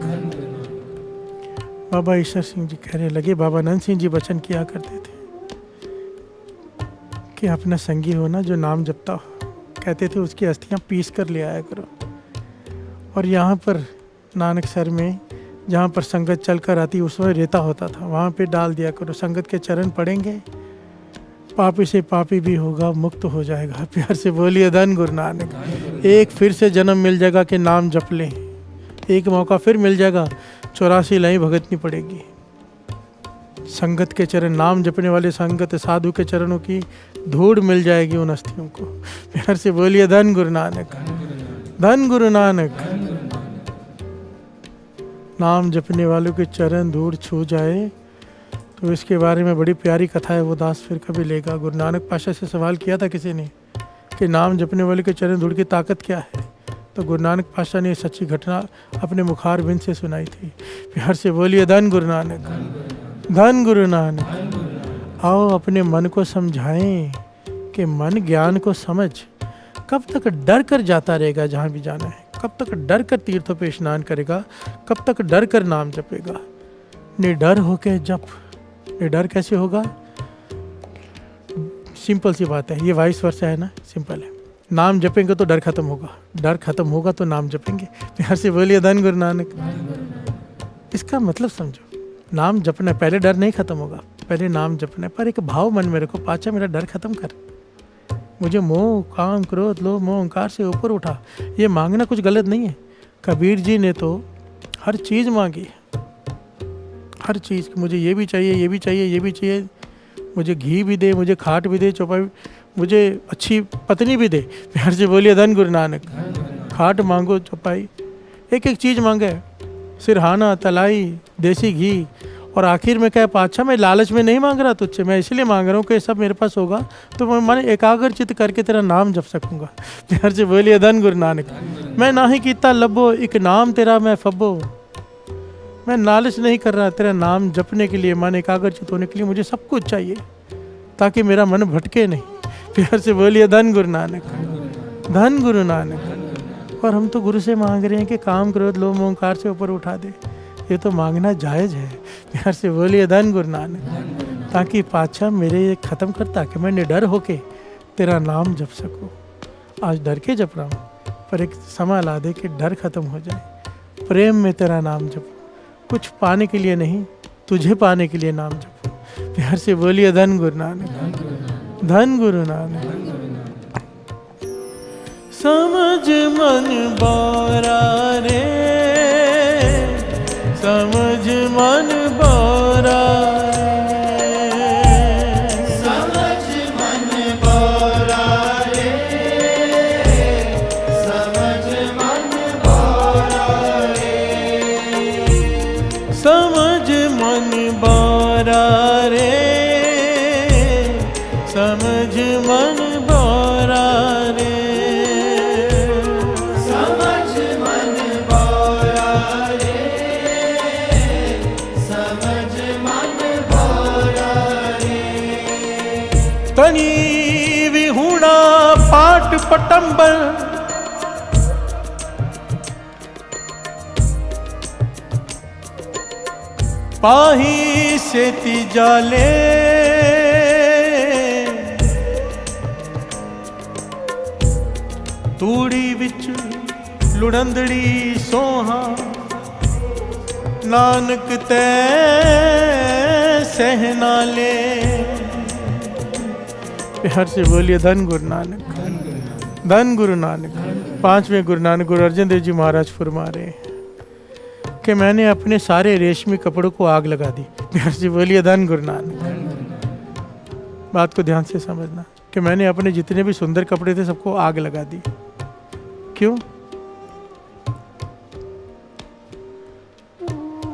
बाबा ईश्वर सिंह जी कहने लगे, बाबा नंद सिंह जी वचन किया करते थे कि अपना संगी हो ना जो नाम जपता हो, कहते थे उसकी अस्थियां पीस कर ले आया करो। और यहाँ पर नानक सर में जहाँ पर संगत चल कर आती, उसमें रेता होता था, वहाँ पे डाल दिया करो। संगत के चरण पड़ेंगे, पापी से पापी भी होगा, मुक्त हो जाएगा। प्यार से बोलिए धन गुरु नानक। एक फिर से जन्म मिल जाएगा कि नाम जप लें, एक मौका फिर मिल जाएगा, 84 लाइन भगतनी पड़ेगी। संगत के चरण, नाम जपने वाले संगत साधु के चरणों की धूड़ मिल जाएगी उन अस्थियों को। प्यार से बोलिए धन गुरु नानक। धन गुरु नानक। नाम जपने वालों के चरण धूड़ छू जाए तो इसके बारे में बड़ी प्यारी कथा है, वो दास फिर कभी लेगा। गुरु नानक पातशाह से सवाल किया था किसी ने कि नाम जपने वाले के चरण धूड़ की ताकत क्या है, तो गुरु नानक पातशाह ने सच्ची घटना अपने मुखारबिंद से सुनाई थी। प्यार से बोलिए धन गुरु नानक। धन गुरु नानक। आओ अपने मन को समझाएं कि मन ज्ञान को समझ। कब तक डर कर जाता रहेगा जहाँ भी जाना है? कब तक डर कर तीर्थों पे स्नान करेगा? कब तक डर कर नाम जपेगा? निडर होके जप। निडर कैसे होगा? सिंपल सी बात है, ये वाइस वर्सा है ना, सिंपल है। नाम जपेंगे तो डर खत्म होगा, डर खत्म होगा तो नाम जपेंगे। प्यार से बोलिए धन गुरु नानक। इसका मतलब समझो, नाम जपना, पहले डर नहीं खत्म होगा, पहले नाम जपना है। पर एक भाव मन में रखो, पाचा मेरा डर खत्म कर, मुझे मोह काम क्रोध लोभ मोह अहंकार से ऊपर उठा। ये मांगना कुछ गलत नहीं है। कबीर जी ने तो हर चीज़ मांगी, हर चीज़। मुझे ये भी चाहिए, ये भी चाहिए, ये भी चाहिए, मुझे घी भी दे, मुझे खाट भी दे, चौपाई, मुझे अच्छी पत्नी भी दे। प्यार से बोलिए धन गुरु नानक। खाट मांगो, चौपाई, एक एक चीज़ मांगे, सिरहाना, तलाई, देसी घी, और आखिर में क्या पाछा, मैं लालच में नहीं मांग रहा तुझसे, मैं इसलिए मांग रहा हूँ कि सब मेरे पास होगा तो मैं मन एकाग्र चित्त करके तेरा नाम जप सकूँगा। प्यार से बोलिए धन गुरु नानक। मैं ना ही कीता लबो, एक नाम तेरा मैं फब्बो। मैं लालच नहीं कर रहा, तेरा नाम जपने के लिए, मन एकाग्र चित्त होने के लिए मुझे सब कुछ चाहिए ताकि मेरा मन भटके नहीं। प्यार से बोलिए धन गुरु नानक, धन गुरु नानक। और हम तो गुरु से मांग रहे हैं कि काम क्रोध लोभ मोह अहंकार से ऊपर उठा दे। ये तो मांगना जायज़ है। प्यार से बोलिए धन गुरु नानक। ताकि पाछा मेरे ये ख़त्म करता कि मैं निडर होके तेरा नाम जप सकूं। आज डर के जप रहा हूँ, पर एक समय ला दे कि डर खत्म हो जाए। प्रेम में तेरा नाम जपो, कुछ पाने के लिए नहीं, तुझे पाने के लिए नाम जपो। प्यार से बोलिए धन गुरु नानक, धन गुरु नानक। समझ मन बारा रे, समझ मन बारा रे, समझ मन बारा रे, समझ मन बारा रे, समझ मन बारा रे, समझ मन बारा रे, समझ मन बारा रे, समझ मन बारा रे। तनी विहुणा पाट पटंबर, पाही सेती जाले, तूड़ी विच लुड़ंदड़ी सोहा, नानक तै सहना ले। प्यार से बोलिए धन गुरु नानक, धन गुरु नानक। पांचवें गुरु नानक गुरु अर्जन देव जी महाराज फरमा रहे हैं कि मैंने अपने सारे रेशमी कपड़ों को आग लगा दी। प्यार से बोलिए धन गुरु नानक। बात को ध्यान से समझना कि मैंने अपने जितने भी सुंदर कपड़े थे सबको आग लगा दी। क्यों?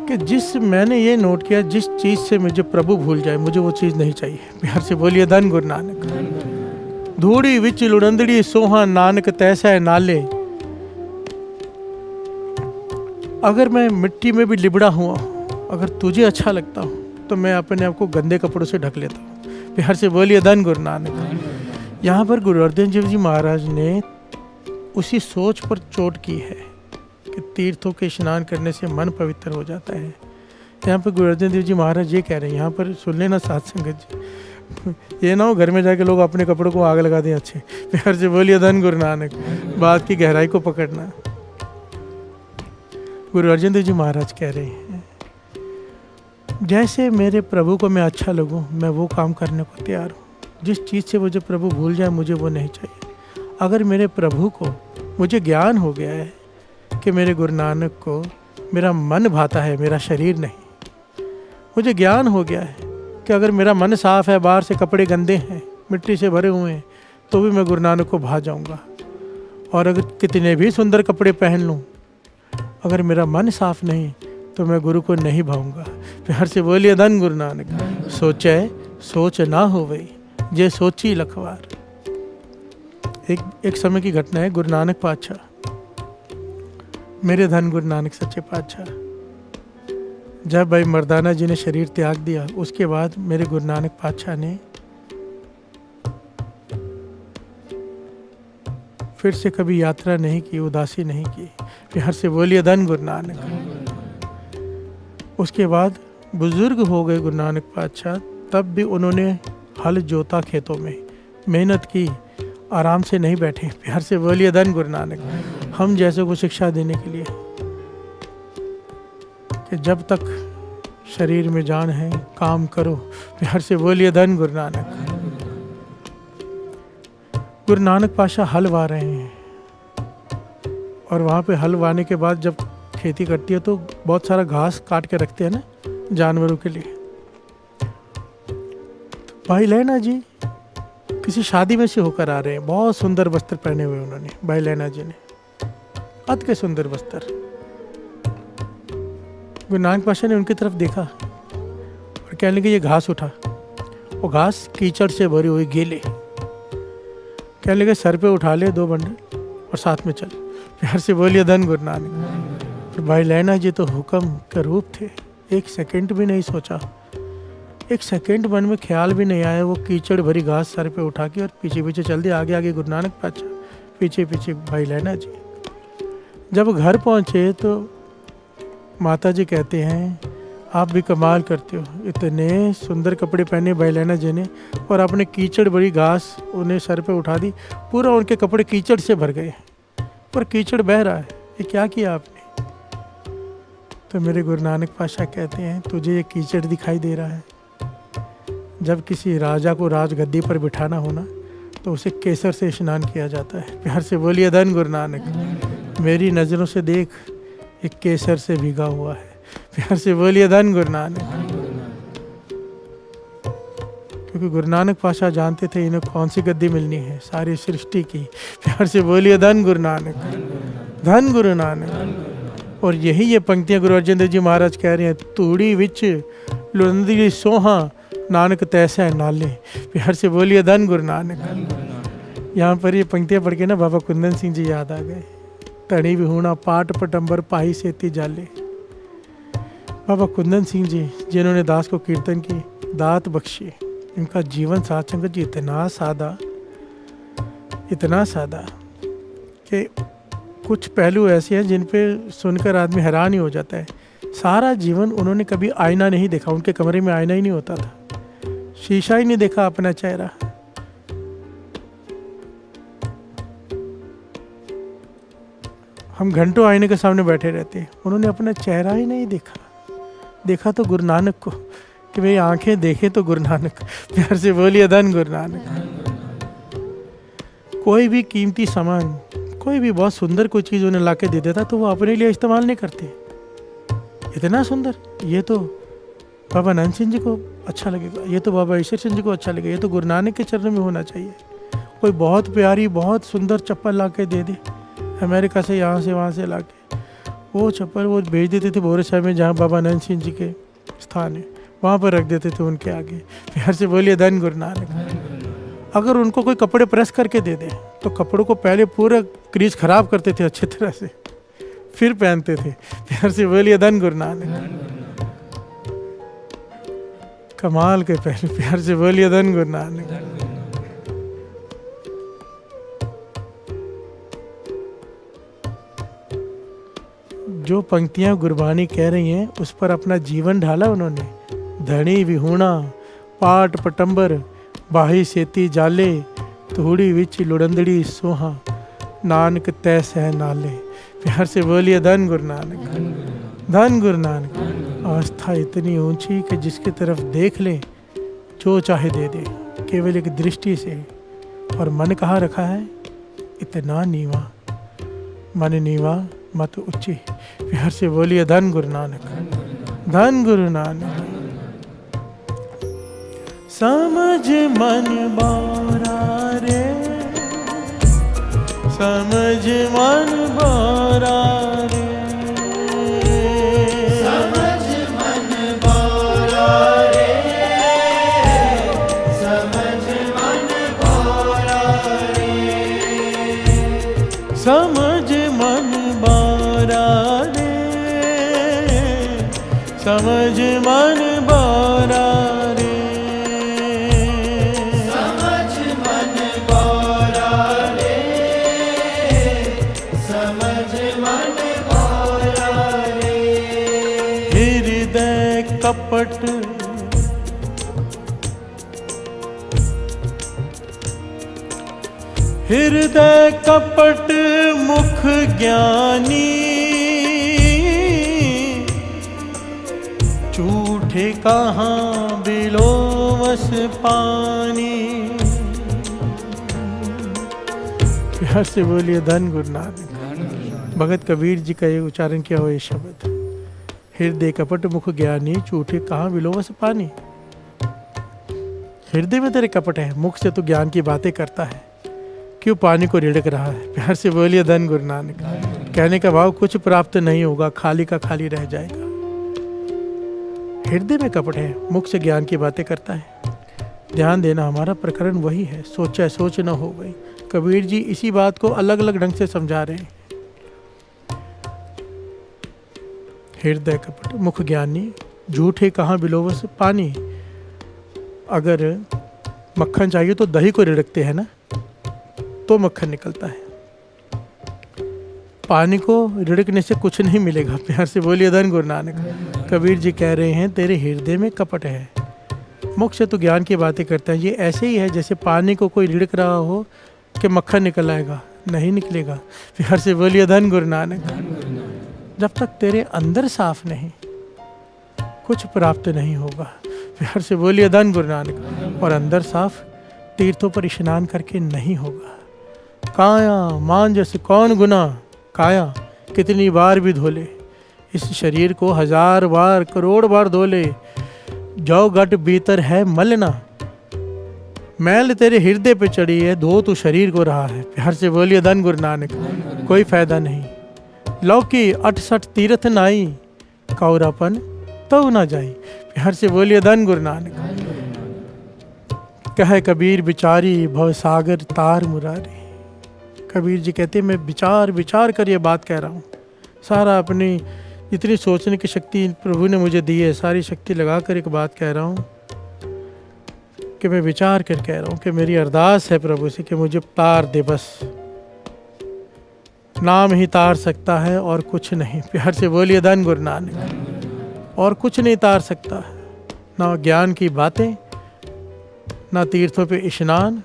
कि मैंने ये नोट किया, जिस चीज़ से मुझे प्रभु भूल जाए मुझे वो चीज़ नहीं चाहिए। प्यार से बोलिए धन गुरु नानक। धूड़ी विच लुड़ंदड़ी सोहा, नानक तैसा नाले। अगर मैं मिट्टी में भी लिबड़ा हुआ, अगर तुझे अच्छा लगता हूँ तो मैं अपने आप को गंदे कपड़ों से ढक लेता हूँ। प्यार से बोलिए धन गुरु नानक। यहाँ पर गुरु अर्जन देव जी महाराज ने उसी सोच पर चोट की है कि तीर्थों के स्नान करने से मन पवित्र हो जाता है। यहाँ पर गुरु अर्जन देव जी महाराज ये कह रहे हैं, यहाँ पर सुन लेना साथ संगत जी, ये ना हो घर में जाके लोग अपने कपड़ों को आग लगा दें। अच्छे प्यार से बोलिए धन गुरु नानक। बात की गहराई को पकड़ना। गुरु अर्जन देव जी महाराज कह रहे हैं, जैसे मेरे प्रभु को मैं अच्छा लगूं, मैं वो काम करने को तैयार हूँ। जिस चीज़ से मुझे प्रभु भूल जाए मुझे वो नहीं चाहिए। अगर मेरे प्रभु को, मुझे ज्ञान हो गया है कि मेरे गुरु नानक को मेरा मन भाता है, मेरा शरीर नहीं। मुझे ज्ञान हो गया है कि अगर मेरा मन साफ है, बाहर से कपड़े गंदे हैं, मिट्टी से भरे हुए हैं, तो भी मैं गुरु नानक को भा जाऊंगा। और अगर कितने भी सुंदर कपड़े पहन लूँ, अगर मेरा मन साफ नहीं तो मैं गुरु को नहीं भाऊंगा। प्यार से बोलिए धन गुरु नानक। सोचे सोच ना हो वही, जे सोची लखवार। एक समय की घटना है। गुरु नानक पातशाह, मेरे धन गुरु नानक सच्चे पातशाह, जब भाई मर्दाना जी ने शरीर त्याग दिया, उसके बाद मेरे गुरु नानक पातशाह ने फिर से कभी यात्रा नहीं की, उदासी नहीं की। फिर हर से बोलिए धन गुरु नानक। उसके बाद बुजुर्ग हो गए गुरु नानक पातशाह, तब भी उन्होंने हल जोता, खेतों में मेहनत की, आराम से नहीं बैठे। प्यार से बोलिए धन गुरु नानक। हम जैसे को शिक्षा देने के लिए कि जब तक शरीर में जान है काम करो। प्यार से बोलिए धन गुरु नानक। गुरु नानक पातशाह हल वाह रहे हैं, और वहाँ पे हल वाहने के बाद जब खेती करती है तो बहुत सारा घास काट के रखते हैं ना जानवरों के लिए। तो भाई लैना जी किसी शादी में से होकर आ रहे हैं, बहुत सुंदर वस्त्र पहने हुए उन्होंने, भाई लैना जी ने अति के सुंदर वस्त्र। गुरु नानक पातशाह ने उनकी तरफ देखा और कहने लगे ये घास उठा। वो घास कीचड़ से भरी हुई, गीले। कहने लगे सर पे उठा ले 2 बंडल और साथ में चल। प्यार से बोलिए धन गुरु नानक। तो भाई लैना जी तो हुक्म के रूप थे, एक सेकंड भी नहीं सोचा, एक सेकंड मन में ख्याल भी नहीं आया। वो कीचड़ भरी घास सर पे उठा के और पीछे पीछे चल दिया, आगे आगे गुरु नानक पातशाह, पीछे पीछे भाई लैना जी। जब घर पहुंचे तो माता जी कहते हैं आप भी कमाल करते हो, इतने सुंदर कपड़े पहने भाई लैना जी ने और आपने कीचड़ भरी घास उन्हें सर पे उठा दी, पूरा उनके कपड़े कीचड़ से भर गए, पर कीचड़ बह रहा है, ये क्या किया आपने? तो मेरे गुरु नानक पातशाह कहते हैं तुझे ये कीचड़ दिखाई दे रहा है? जब किसी राजा को राजगद्दी पर बिठाना होना तो उसे केसर से स्नान किया जाता है। प्यार से बोलिए धन गुरु नानक। मेरी नज़रों से देख, एक केसर से भीगा हुआ है। प्यार से बोलिए धन गुरु नानक। क्योंकि गुरु नानक पातशाह जानते थे इन्हें कौन सी गद्दी मिलनी है सारी सृष्टि की। प्यार से बोलिए धन गुरु नानक, धन गुरु नानक। और यही ये पंक्तियां गुरु अर्जन देव जी महाराज कह रहे हैं, तूड़ी विच लुरंदी सोहा नानक तैसा है नाले। प्यार से बोलिए धन गुरु नानक। यहाँ पर ये पंक्तियां पढ़ के ना बाबा कुंदन सिंह जी याद आ गए। तड़ी विहूणा पाट पटंबर पाही सेती जाले। बाबा कुंदन सिंह जी जिन्होंने दास को कीर्तन की दात बख्शी, इनका जीवन सत्संग जी इतना सादा कि कुछ पहलू ऐसे हैं जिन पे सुनकर आदमी हैरान ही हो जाता है। सारा जीवन उन्होंने कभी आईना नहीं देखा, उनके कमरे में आईना ही नहीं होता था, शीशा ही नहीं देखा अपना चेहरा। हम घंटों आईने के सामने बैठे रहते हैं, उन्होंने अपना चेहरा ही नहीं देखा। देखा तो गुरु नानक को, कि मेरी आंखें देखे तो गुरु नानक। प्यार से बोलिए धन गुरु नानक। कोई भी कीमती सामान, कोई भी बहुत सुंदर कोई चीज़ उन्हें ला के दे देता तो वो अपने लिए इस्तेमाल नहीं करते। इतना सुंदर, ये तो बाबा नंद सिंह जी को अच्छा लगेगा, ये तो बाबा ईश्वर सिंह जी को अच्छा लगेगा, ये तो गुरु नानक के चरणों में होना चाहिए। कोई बहुत प्यारी बहुत सुंदर चप्पल ला के दे दे अमेरिका से, यहाँ से वहाँ से ला के, वो चप्पल वो भेज देते थे भोरे साहब में जहाँ बाबा नंद सिंह जी के स्थान है, वहाँ पर रख देते थे उनके आगे। प्यार से बोलिए धन गुरु नानक। अगर उनको कोई कपड़े प्रेस करके दे दे तो कपड़ों को पहले पूरा क्रीज खराब करते थे अच्छी तरह से, फिर पहनते थे। प्यार से बोलिए धन गुरु नानक। कमाल के पहले। प्यार से बोलिए धन गुरु नानक। जो पंक्तियां गुरबानी कह रही हैं उस पर अपना जीवन ढाला उन्होंने। धनी विहूणा पाट पटंबर बाही सेती जाले, तूड़ी विच लुड़ंदड़ी सोहा नानक तै सह नाले। प्यार से बोलिए धन गुरु नानक, धन गुरु नानक। अवस्था इतनी ऊंची कि जिसकी तरफ देख ले जो चाहे दे दे, केवल एक दृष्टि से। और मन कहाँ रखा है? इतना नीवा, मन नीवा मत ऊंची। प्यार से बोलिए धन गुरु नानक, धन गुरु नानक। समझ मन बारा रे, समझ मन बारा रे, समझ मन बारा रे, समझ मन बारा रे, समझ मन बारा रे, समझ समझ मन बोरा रे, समझ मन बोरा रे, समझ मन बोरा रे। हृदय कपट हृदय कपट मुख ज्ञानी, झूठे कहाँ बिलोवस पानी। प्यार से बोलिए धन गुरु नानक। भगत कबीर जी का ये उच्चारण किया हुआ ये शब्द, हृदय कपट मुख ज्ञानी, झूठे कहाँ बिलोवस पानी। हृदय में तेरे कपट है, मुख से तू ज्ञान की बातें करता है, क्यों पानी को रिड़क रहा है। प्यार से बोलिए धन गुरु नानक। कहने का भाव कुछ प्राप्त नहीं होगा, खाली का खाली रह जाएगा। हृदय में कपट है, मुख से ज्ञान की बातें करता है। ध्यान देना, हमारा प्रकरण वही है, सोचा सोच न हो गई। कबीर जी इसी बात को अलग अलग ढंग से समझा रहे हैं। हृदय कपट मुख ज्ञानी, झूठे कहाँ बिलोवस पानी। अगर मक्खन चाहिए तो दही को रिड़कते हैं ना, तो मक्खन निकलता है। पानी को रिड़कने से कुछ नहीं मिलेगा। प्यार से बोलिए धन गुरु नानक। कबीर जी कह रहे हैं तेरे हृदय में कपट है, मुख से तो ज्ञान की बातें करता है। ये ऐसे ही है जैसे पानी को कोई रिड़क रहा हो कि मक्खन निकल आएगा, नहीं निकलेगा। प्यार से बोलिए धन गुरु नानक। जब तक तेरे अंदर साफ नहीं, कुछ प्राप्त नहीं होगा। प्यार से बोलिए धन गुरु नानक। और अंदर साफ तीर्थों पर स्नान करके नहीं होगा। काया मांजस कौन गुना, काया कितनी बार भी धोले, इस शरीर को 1000 बार करोड़ बार धोले, जो गट भीतर है मलना। मैल तेरे हृदय पे चढ़ी है, धो तू शरीर को रहा है। प्यार से बोलिए धन गुरु नानक। कोई फायदा नहीं। लौकी 68 तीर्थ नाई, कौरापन तो ना जाई। प्यार से बोलिए धन गुरु नानक। कहे कबीर बिचारी भव सागर तार मुरारी। कबीर जी कहते हैं मैं विचार विचार कर ये बात कह रहा हूँ। सारा अपनी इतनी सोचने की शक्ति प्रभु ने मुझे दी है, सारी शक्ति लगा कर एक बात कह रहा हूँ कि मैं विचार कर कह रहा हूँ कि मेरी अरदास है प्रभु से कि मुझे तार दे, बस नाम ही तार सकता है और कुछ नहीं। प्यार से बोलिए धन गुरु नानक। और कुछ नहीं तार सकता, ना ज्ञान की बातें, ना तीर्थों पे स्नान,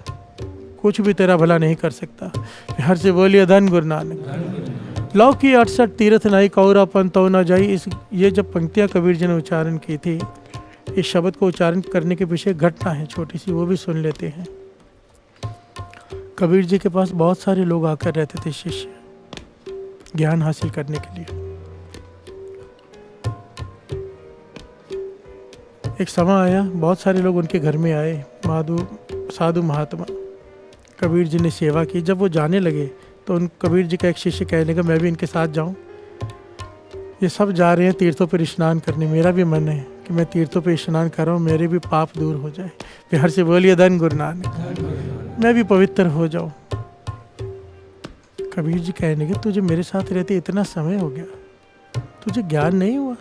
कुछ भी तेरा भला नहीं कर सकता। प्यार से बोलिए धन गुरु नानक। लौकी 68 तीर्थ नाई, कौरापन तो ना जाई। इस ये जब पंक्तियाँ कबीर जी ने उच्चारण की थी, इस शब्द को उच्चारण करने के पीछे घटना है छोटी सी, वो भी सुन लेते हैं। कबीर जी के पास बहुत सारे लोग आकर रहते थे, शिष्य, ज्ञान हासिल करने के लिए। एक समय आया, बहुत सारे लोग उनके घर में आए, साधु महात्मा। कबीर जी ने सेवा की। जब वो जाने लगे तो उन कबीर जी का एक शिष्य कहने लगा मैं भी इनके साथ जाऊं। ये सब जा रहे हैं तीर्थों पर स्नान करने, मेरा भी मन है कि मैं तीर्थों पर स्नान कर रहा हूँ, मेरे भी पाप दूर हो जाए। प्यार से बोलिए धन गुरु नानक। मैं भी पवित्र हो जाऊं। कबीर जी कहने लगे तुझे मेरे साथ रहते इतना समय हो गया, तुझे ज्ञान नहीं हुआ?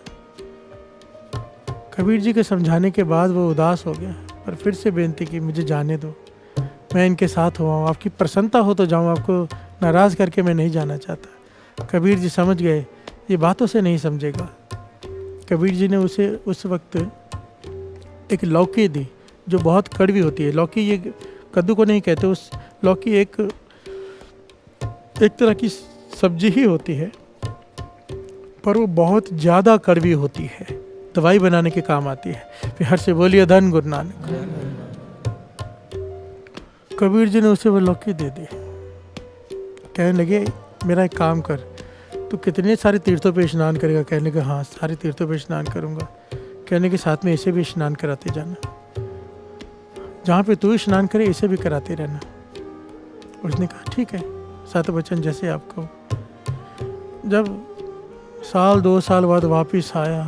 कबीर जी के समझाने के बाद वो उदास हो गया, पर फिर से बेनती की मुझे जाने दो, मैं इनके साथ हुआ हूँ, आपकी प्रसन्नता हो तो जाऊँ, आपको नाराज़ करके मैं नहीं जाना चाहता। कबीर जी समझ गए ये बातों से नहीं समझेगा। कबीर जी ने उसे उस वक्त एक लौकी दी जो बहुत कड़वी होती है। लौकी ये कद्दू को नहीं कहते, उस लौकी एक तरह की सब्जी ही होती है, पर वो बहुत ज़्यादा कड़वी होती है, दवाई बनाने के काम आती है। प्यार से बोलिए धन गुरु नानक। कबीर जी ने उसे वो लौकी दे दी। कहने लगे मेरा एक काम कर, तू कितने सारे तीर्थों पे स्नान करेगा? कहने का हाँ सारे तीर्थों पे स्नान करूँगा। कहने के साथ में इसे भी स्नान कराते जाना, जहाँ पे तू स्नान करे इसे भी कराते रहना। उसने कहा ठीक है, सत वचन जैसे आप कहो। जब 1-2 साल बाद वापिस आया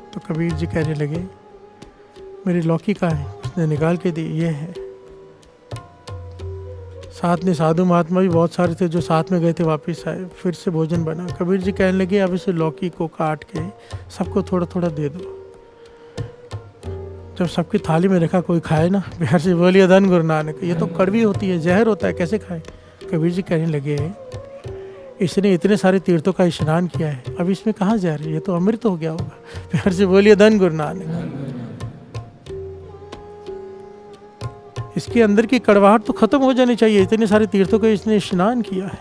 तो कबीर जी कहने लगे मेरी लौकी कहाँ है? उसने निकाल के दी, ये है। साथ में साधु महात्मा भी बहुत सारे थे जो साथ में गए थे, वापस आए, फिर से भोजन बना। कबीर जी कहने लगे अब इस लौकी को काट के सबको थोड़ा थोड़ा दे दो। जब सबकी थाली में रखा, कोई खाए ना, बिहार से बोलिए धन गुरु नानक, ये तो कड़वी होती है, जहर होता है, कैसे खाए। कबीर जी कहने लगे इसने इतने सारे तीर्थों का स्नान किया है, अब इसमें कहाँ जहर है, ये तो अमृत हो गया होगा। बिहार से बोलिए धन गुरु नानक। इसके अंदर की कड़वाहट तो खत्म हो जानी चाहिए, इतने सारे तीर्थों का इसने स्नान किया है,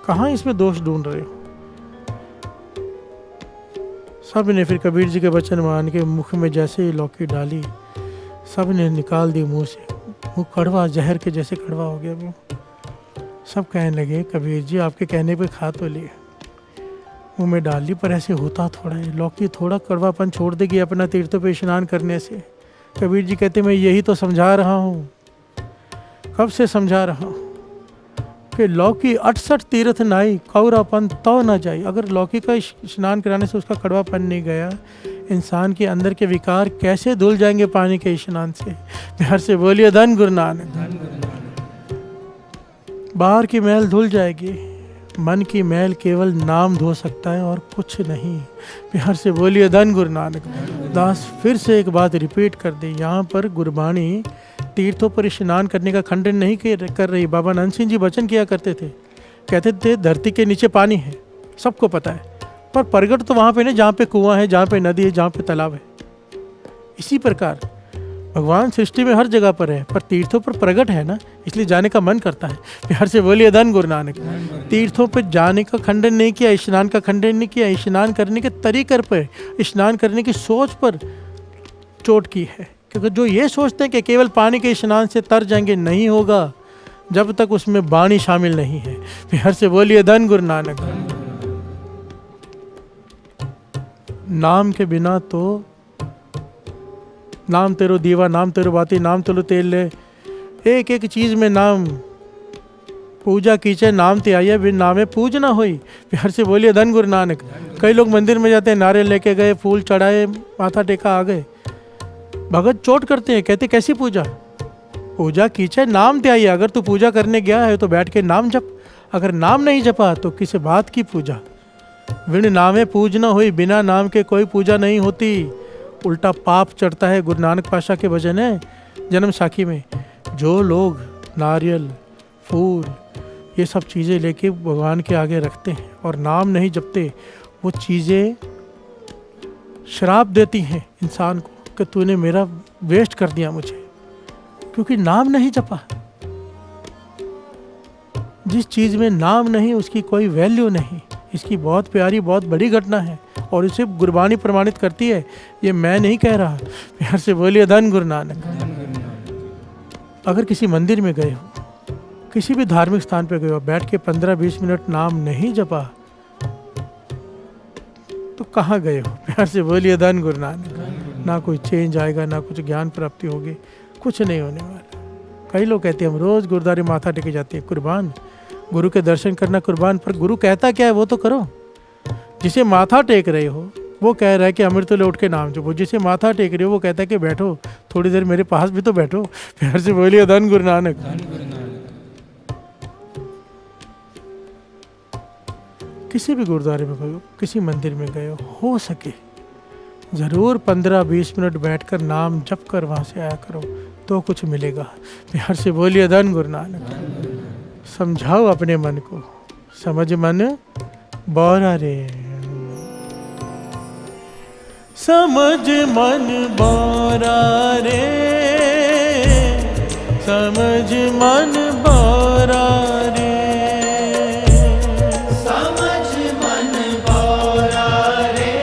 कहाँ इसमें दोष ढूंढ रहे हो। सब ने फिर कबीर जी के वचन मान के मुख में जैसे ही लौकी डाली, सब ने निकाल दी मुंह से। मुंह कड़वा, जहर के जैसे कड़वा हो गया वो। सब कहने लगे कबीर जी आपके कहने पे खा तो लिए, मुंह में डाल ली, पर ऐसे होता थोड़ा है, लौकी थोड़ा कड़वापन छोड़ देगी अपना तीर्थों पे स्नान करने से। कबीर जी कहते मैं यही तो समझा रहा हूँ, कब से समझा रहा हूँ कि लौकी 68 तीर्थ नाई कौरापन तो ना जाए। अगर लौकी का स्नान कराने से उसका कड़वापन नहीं गया, इंसान के अंदर के विकार कैसे धुल जाएंगे पानी के स्नान से। बिहार से बोलिए धन गुरु नानक। बाहर की मैल धुल जाएगी, मन की मैल केवल नाम धो सकता है और कुछ नहीं। बिहार से बोलिए धन गुरु नानक। दास फिर से एक बात रिपीट कर दे, यहाँ पर गुरबाणी तीर्थों पर स्नान करने का खंडन नहीं कर रही। बाबा नंद सिंह जी वचन किया करते थे, कहते थे धरती के नीचे पानी है, सबको पता है, पर प्रगट तो वहाँ पे नहीं जहाँ पे कुआं है, जहाँ पे नदी है, जहाँ पे तालाब है। इसी प्रकार भगवान सृष्टि में हर जगह पर है, पर तीर्थों पर प्रगट है ना, इसलिए जाने का मन करता है। बिहार से बोलिए धन गुरु नानक। तीर्थों पर जाने का खंडन नहीं किया, स्नान का खंडन नहीं किया, स्नान करने के तरीके पर, स्नान करने की सोच पर चोट की है। क्योंकि जो ये सोचते हैं कि केवल पानी के स्नान से तर जाएंगे, नहीं होगा जब तक उसमें वाणी शामिल नहीं है। बिहार से बोलिए धन गुरु नानक। नाम के बिना तो नाम तेरो दीवा, नाम तेरो बाती, नाम तेरो तेल ले, एक एक चीज में नाम। पूजा कीचे नाम ते आइए, बिन नामे पूज ना हुई। बिहार से बोलिए धन गुरु नानक। कई लोग मंदिर में जाते हैं, नारियल लेके गए, फूल चढ़ाए, माथा टेका, आ गए। भगत चोट करते हैं, कहते कैसी पूजा। पूजा कीचे नाम ते आइए। अगर तू पूजा करने गया है तो बैठ के नाम जप, अगर नाम नहीं जपा तो किसी बात की पूजा। बिन नामे पूज ना हुई, बिना नाम के कोई पूजा नहीं होती, उल्टा पाप चढ़ता है। गुरु नानक पातशाह के भजन है जन्म साखी में, जो लोग नारियल, फूल, ये सब चीज़ें लेके भगवान के आगे रखते हैं और नाम नहीं जपते, वो चीज़ें श्राप देती हैं इंसान को कि तूने मेरा वेस्ट कर दिया मुझे, क्योंकि नाम नहीं जपा। जिस चीज़ में नाम नहीं उसकी कोई वैल्यू नहीं। इसकी बहुत प्यारी, बहुत बड़ी घटना है और इसे गुरबाणी प्रमाणित करती है, ये मैं नहीं कह रहा। प्यार से बोलिए धन गुरु नानक। अगर किसी मंदिर में गए हो, किसी भी धार्मिक स्थान पे गए हो, बैठ के 15-20 मिनट नाम नहीं जपा तो कहाँ गए हो। प्यार से बोलिए धन गुरु नानक। ना कोई चेंज आएगा, ना कुछ ज्ञान प्राप्ति होगी, कुछ नहीं होने वाला। कई लोग कहते हैं हम रोज गुरुद्वारे माथा टेके जाते हैं, कुर्बान, गुरु के दर्शन करना कुर्बान, पर गुरु कहता क्या है वो तो करो। जिसे माथा टेक रहे हो वो कह रहा है कि अमृत ले उठ के नाम जपो, जिसे माथा टेक रहे हो वो कहता है कि बैठो थोड़ी देर मेरे पास भी तो बैठो। प्यार से बोलिए धन गुरु नानक। किसी भी गुरुद्वारे में गए हो, किसी मंदिर में गए हो सके ज़रूर 15-20 मिनट बैठकर नाम जप कर वहाँ से आया करो तो कुछ मिलेगा। प्यार से बोलिए धन गुरु नानक। समझाओ अपने मन को, समझ मन बौरा रे, समझ मन बौरा रे, समझ मन बौरा रे, समझ मन बौरा रे,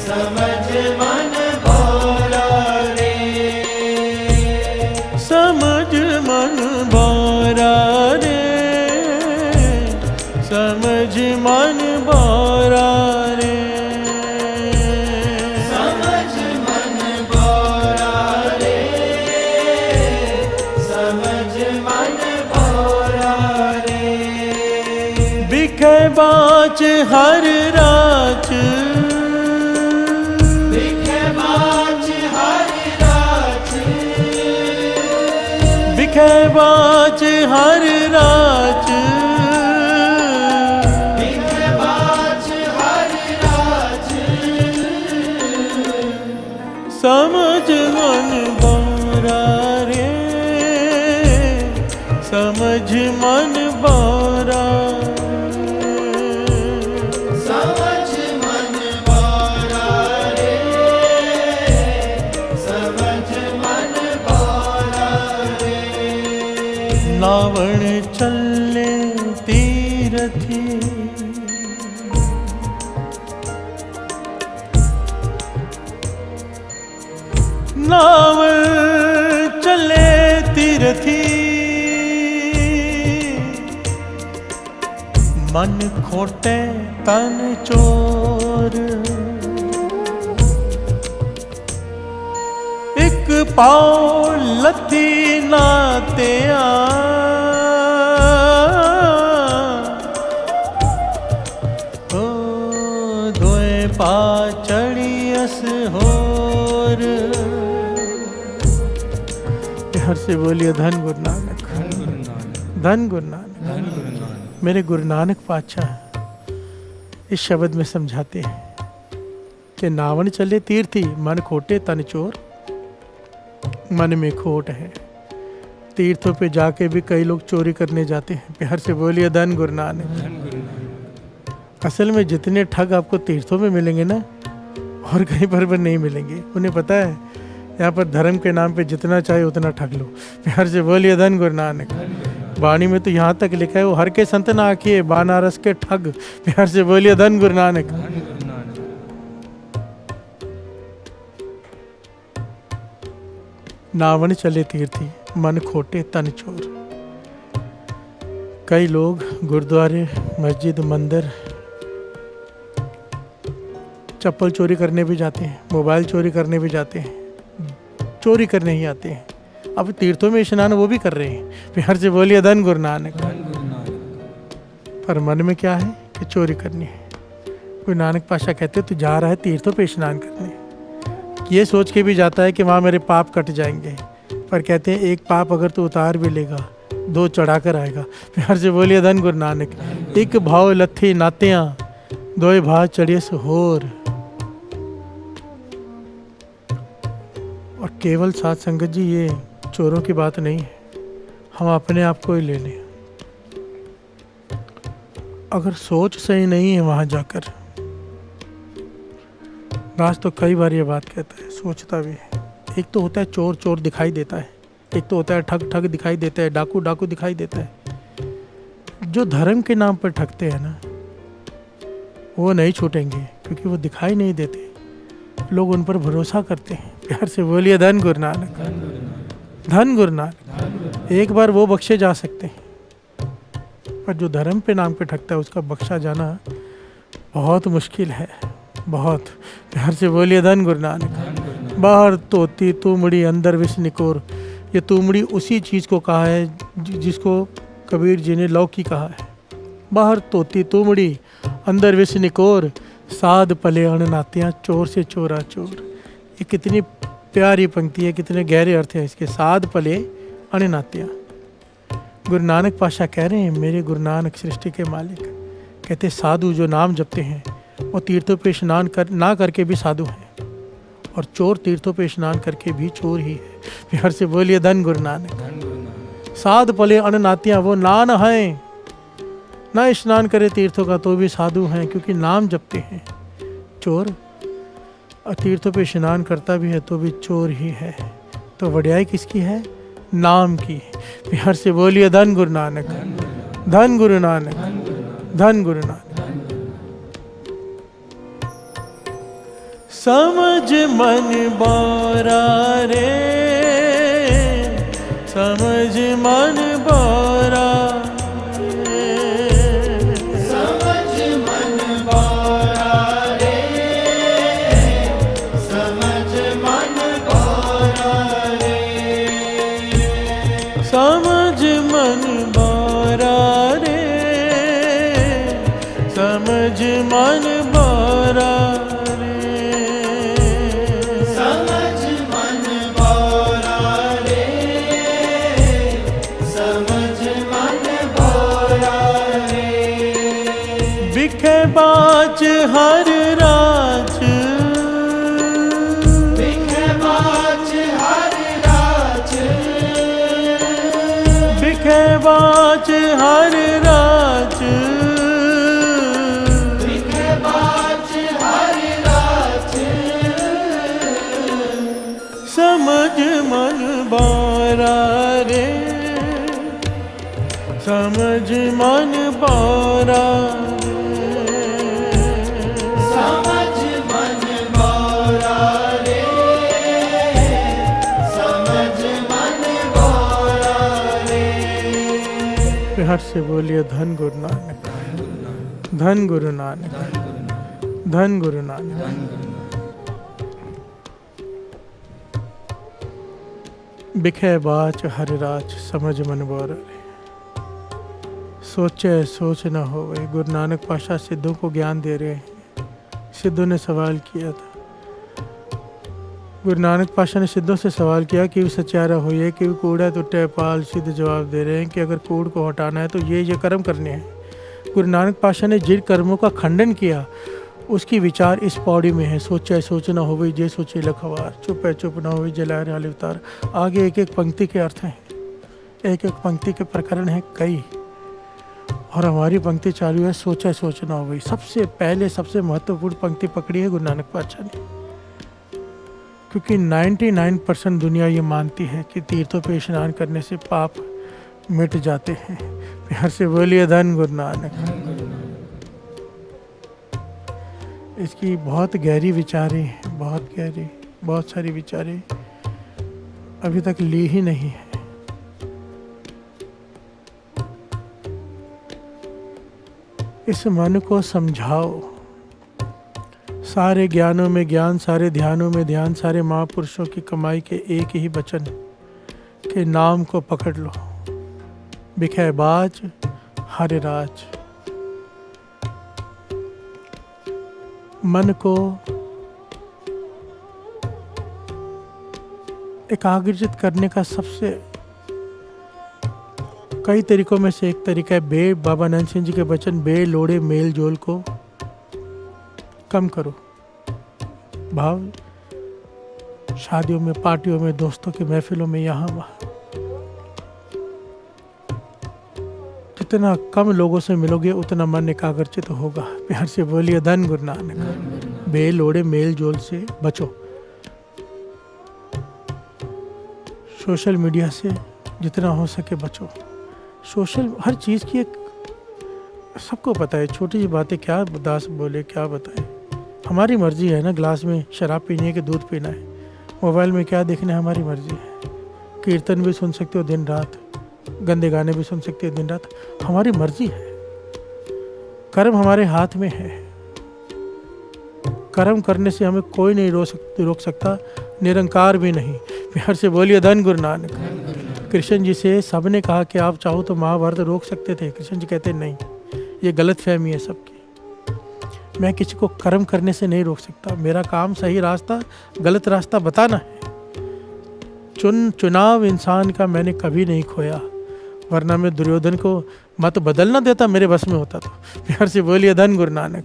समझ मन बौरा रे, समझ मन बौरा रे, समझ मन बौरा रे, समझ मन बौरा रे, समझ मन बौरा रे, बिखे बाच हर राच, बिखे बाच हर रात, बिखे बिखरे बाज हर राज, बिखरे बाज हर राज, समझ मन बारा रे, समझ मन बारा, समझ मन बारा रे, समझ मन बारा रे। नावण चले तीरथी, नावण चले तीरथी, मन खोटे तन चोर, एक पाँव लथी नाते दोए पा चढ़ियस होर। हर से बोलिए धन गुरु नानक, धन गुरु नानक, धन गुरु नानक। धन गुरु नानक। मेरे गुरु नानक पातशाह इस शब्द में समझाते हैं कि नावण चले तीर्थी, मन खोटे तन चोर। मन में खोट है, तीर्थों पे जाके भी कई लोग चोरी करने जाते हैं। प्यार से बोलिए धन गुरु नानक। धन गुरु नानक। असल में जितने ठग आपको तीर्थों में मिलेंगे ना, और कहीं पर नहीं मिलेंगे। उन्हें पता है यहाँ पर धर्म के नाम पे जितना चाहे उतना ठग लो। प्यार से बोलिए धन गुरु नानक। वाणी में तो यहाँ तक लिखा है, वो हर के संत ना आखिए, बनारस के ठग। प्यार से बोलिए धन गुरु नानक। धन गुरु नानक। नावण चले तीर्थी, मन खोटे तन चोर। कई लोग गुरुद्वारे, मस्जिद, मंदिर चप्पल चोरी करने भी जाते हैं, मोबाइल चोरी करने भी जाते हैं, चोरी करने ही आते हैं। अब तीर्थों में स्नान वो भी कर रहे हैं। प्यार से बोलिए धन गुरु नानक। धन गुरु नानक। पर मन में क्या है कि चोरी करनी है। कोई नानक पातशाह कहते तू जा रहा है तीर्थों पे स्नान करने, ये सोच के भी जाता है कि वहाँ मेरे पाप कट जाएंगे। पर कहते हैं एक पाप अगर तू उतार भी लेगा, दो चढ़ा कर आएगा। प्यार से बोलिए धन गुरु नानक। एक भाव लथी नातियाँ, दोए भाव चढ़ियस होर। और केवल साथ संगत जी, ये चोरों की बात नहीं है, हम अपने आप को ही ले लें। अगर सोच सही नहीं है वहाँ जाकर, राज तो कई बार ये बात कहता है, सोचता भी है। एक तो होता है चोर चोर दिखाई देता है, एक तो होता है ठग ठग दिखाई देता है, डाकू डाकू दिखाई देता है। जो धर्म के नाम पर ठगते हैं ना, वो नहीं छूटेंगे, क्योंकि वो दिखाई नहीं देते। लोग उन पर भरोसा करते हैं। प्यार से बोलिए धन गुरु नानक। धन गुरु नानक। धन गुरु नानक। एक बार वो बख्शे जा सकते हैं, पर जो धर्म पे नाम पे ठगता है उसका बख्शा जाना बहुत मुश्किल है, बहुत। प्यार से बोलिए धन गुरु नानक। धन गुरु नानक। बाहर तोती तुमड़ी अंदर विष निकोर। ये तुमड़ी उसी चीज़ को कहा है जिसको कबीर जी ने लौकी कहा है। बाहर तोती तुमड़ी अंदर विष निकोर, साध पले अणनातियाँ चोर से चोरा चोर। ये कितनी प्यारी पंक्ति है, कितने गहरे अर्थ हैं इसके। साध पले अणनातियाँ। गुरु नानक पातशाह कह रहे हैं, मेरे गुरु नानक सृष्टि के मालिक कहते साधु जो नाम जपते हैं वो तीर्थों पे स्नान ना करके भी साधु हैं, और चोर तीर्थों पे स्नान करके भी चोर ही है। प्यार से बोलिए धन गुरु नानक। धन गुरु नानक। साध पले अणनातियाँ, वो नान हैं, ना स्नान करे तीर्थों का तो भी साधु हैं, क्योंकि नाम जपते हैं। चोर तीर्थों पे स्नान करता भी है तो भी चोर ही है। तो वड्याई किसकी है? नाम की। प्यार से बोलिए धन गुरु नानक। धन गुरु नानक। धन गुरु नानक। समझ मन बारा रे, समझ मन बारा रे, समझ मन बारा रे, समझ मन बारा रे, समझ मन बारा रे, समझ मन बारा रे, समझ मन बारा रे, बाज हर राज, बिखे बाज हर राज, बिखे बाज हर राज, बिखे बाज हर राज, समझ मन बारा रे, समझ मन बारा रे, समझ मन बारा रे, समझ मन बारा रे। प्यार से बोलिए धन गुरु नानक, धन गुरु नानक, धन गुरु नानक। बिखे बाच हर राज, समझ मन बोर रे। सोचे सोच न होवे। गुरु नानक पातशाह सिद्धों को ज्ञान दे रहे हैं। सिद्धों ने सवाल किया था, गुरु नानक पातशाह ने सिद्धों से सवाल किया कि सचारा होइए कि कूड़ा टूटे पाल। सिद्ध जवाब दे रहे हैं कि अगर कूड़ को हटाना है तो ये कर्म करने हैं। गुरु नानक पातशाह ने जिन कर्मों का खंडन किया उसकी विचार इस पौड़ी में है। सोचा सोच न होवे जे सोचे लखवार, चुप है चुप न होवे जलाए हाल अवतार। आगे एक एक पंक्ति के अर्थ हैं, एक एक पंक्ति के प्रकरण हैं कई, और हमारी पंक्ति चालू है सोचा सोच न होवे। सबसे पहले सबसे महत्वपूर्ण पंक्ति पकड़ी है गुरु नानक पातशाह ने, क्योंकि 99% दुनिया ये मानती है कि तीर्थों पे स्नान करने से पाप मिट जाते हैं। प्यार से बोलिए धन गुरु नानक। इसकी बहुत गहरी विचारें हैं, बहुत गहरी, बहुत सारी विचारें अभी तक ली ही नहीं है। इस मन को समझाओ। सारे ज्ञानों में ज्ञान, सारे ध्यानों में ध्यान, सारे महापुरुषों की कमाई के एक ही वचन के नाम को पकड़ लो। बिखे बाज हर राज। मन को एकाग्रचित करने का सबसे कई तरीकों में से एक तरीका है बाबा नंद सिंह जी के वचन, बे लोड़े मेल जोल को कम करो। भाव शादियों में, पार्टियों में, दोस्तों के महफिलों में, यहाँ वहाँ जितना कम लोगों से मिलोगे उतना मन एकाग्रचित होगा। प्यार से बोलिए धन गुरु नानक। बे लोड़े मेल जोल से बचो। सोशल मीडिया से जितना हो सके बचो। सोशल हर चीज़ की एक, सबको पता है छोटी सी बातें, क्या दास बोले क्या बताए। हमारी मर्जी है ना, ग्लास में शराब पीनी है कि दूध पीना है, मोबाइल में क्या देखना है हमारी मर्जी है। कीर्तन भी सुन सकते हो दिन रात, गंदे गाने भी सुन सकते हो दिन रात, हमारी मर्जी है। कर्म हमारे हाथ में है। कर्म करने से हमें कोई नहीं रोक सकता, निरंकार भी नहीं। प्यार से बोलिए धन गुरु नानक। कृष्ण जी से सबने कहा कि आप चाहो तो महाभारत रोक सकते थे, कृष्ण जी कहते नहीं, ये गलत फहमी है सबकी। मैं किसी को कर्म करने से नहीं रोक सकता। मेरा काम सही रास्ता गलत रास्ता बताना है। चुनाव इंसान का मैंने कभी नहीं खोया, वरना मैं दुर्योधन को मत बदलना देता, मेरे बस में होता तो। प्यार से बोलिए धन गुरु नानक।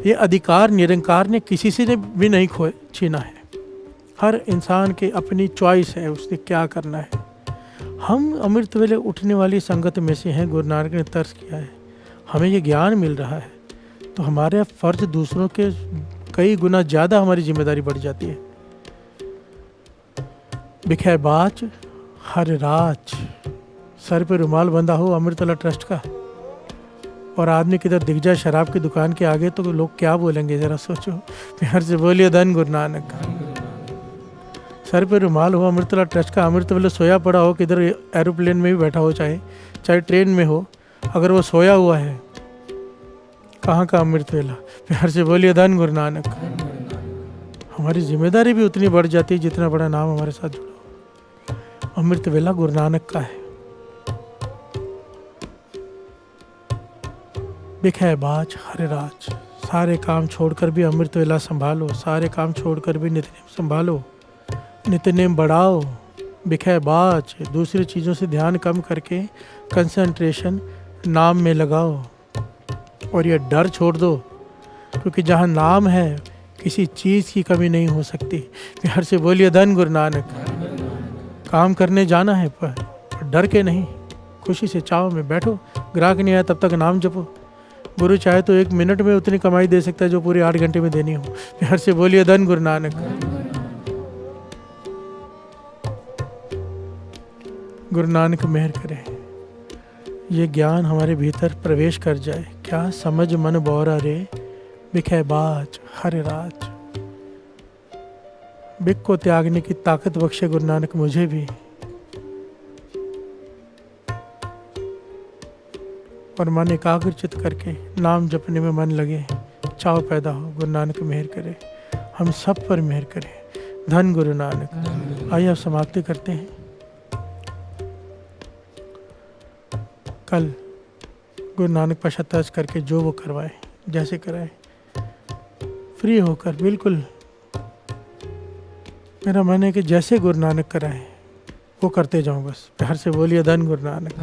ये अधिकार निरंकार ने किसी से भी नहीं छीना है। हर इंसान की अपनी चॉइस है, उसने क्या करना है। हम अमृत वेले उठने वाली संगत में से हैं। गुरु नानक ने तर्स किया है, हमें ये ज्ञान मिल रहा है तो हमारे फर्ज दूसरों के कई गुना ज़्यादा हमारी जिम्मेदारी बढ़ जाती है। बिखे बाच हर राज। सर पे रुमाल बंधा हो अमृतला ट्रस्ट का, और आदमी किधर दिख जाए शराब की दुकान के आगे तो लोग क्या बोलेंगे, ज़रा सोचो। प्यार से बोलिए धन गुरु नानक। सर पे रुमाल हो अमृतला ट्रस्ट का, अमृत वेले सोया पड़ा हो, किधर एरोप्लेन में भी बैठा हो, चाहे ट्रेन में हो, अगर वो सोया हुआ है, कहाँ का अमृत वेला। प्यार से बोलिए धन गुरु नानक। हमारी जिम्मेदारी भी उतनी बढ़ जाती है जितना बड़ा नाम हमारे साथ जुड़ा हो। अमृत वेला गुरु नानक का है। बिखे बाज हर राज। सारे काम छोड़कर भी अमृत वेला संभालो, सारे काम छोड़कर भी नित्यनेम संभालो, नित्यनेम बढ़ाओ। बिखे बाज। दूसरी चीज़ों से ध्यान कम करके कंसंट्रेशन नाम में लगाओ। और ये डर छोड़ दो, क्योंकि जहाँ नाम है किसी चीज़ की कमी नहीं हो सकती। प्यार से बोलिए धन गुरु नानक। काम करने जाना है पर डर के नहीं, खुशी से चाव में बैठो। ग्राहक नहीं आया तब तक नाम जपो। गुरु चाहे तो 1 मिनट में उतनी कमाई दे सकता है जो पूरे 8 घंटे में देनी हो। प्यार से बोलिए धन गुरु नानक। गुरु नानक मेहर करे, ये ज्ञान हमारे भीतर प्रवेश कर जाए। क्या समझ मन बौरा रे, बिखे बाज हर राज। बिक को त्यागने की ताकत बख्शे गुरु नानक मुझे भी, और मन एकाग्रचित करके नाम जपने में मन लगे, चाव पैदा हो। गुरु नानक मेहर करे, हम सब पर मेहर करे। धन गुरु नानक। आइए अब समाप्ति करते हैं। कल गुरु नानक पर शतज करके जो वो करवाए, जैसे कराए, फ्री होकर बिल्कुल मेरा मन है कि जैसे गुरु नानक कराए वो करते जाऊं बस। प्यार से बोलिए धन गुरु नानक।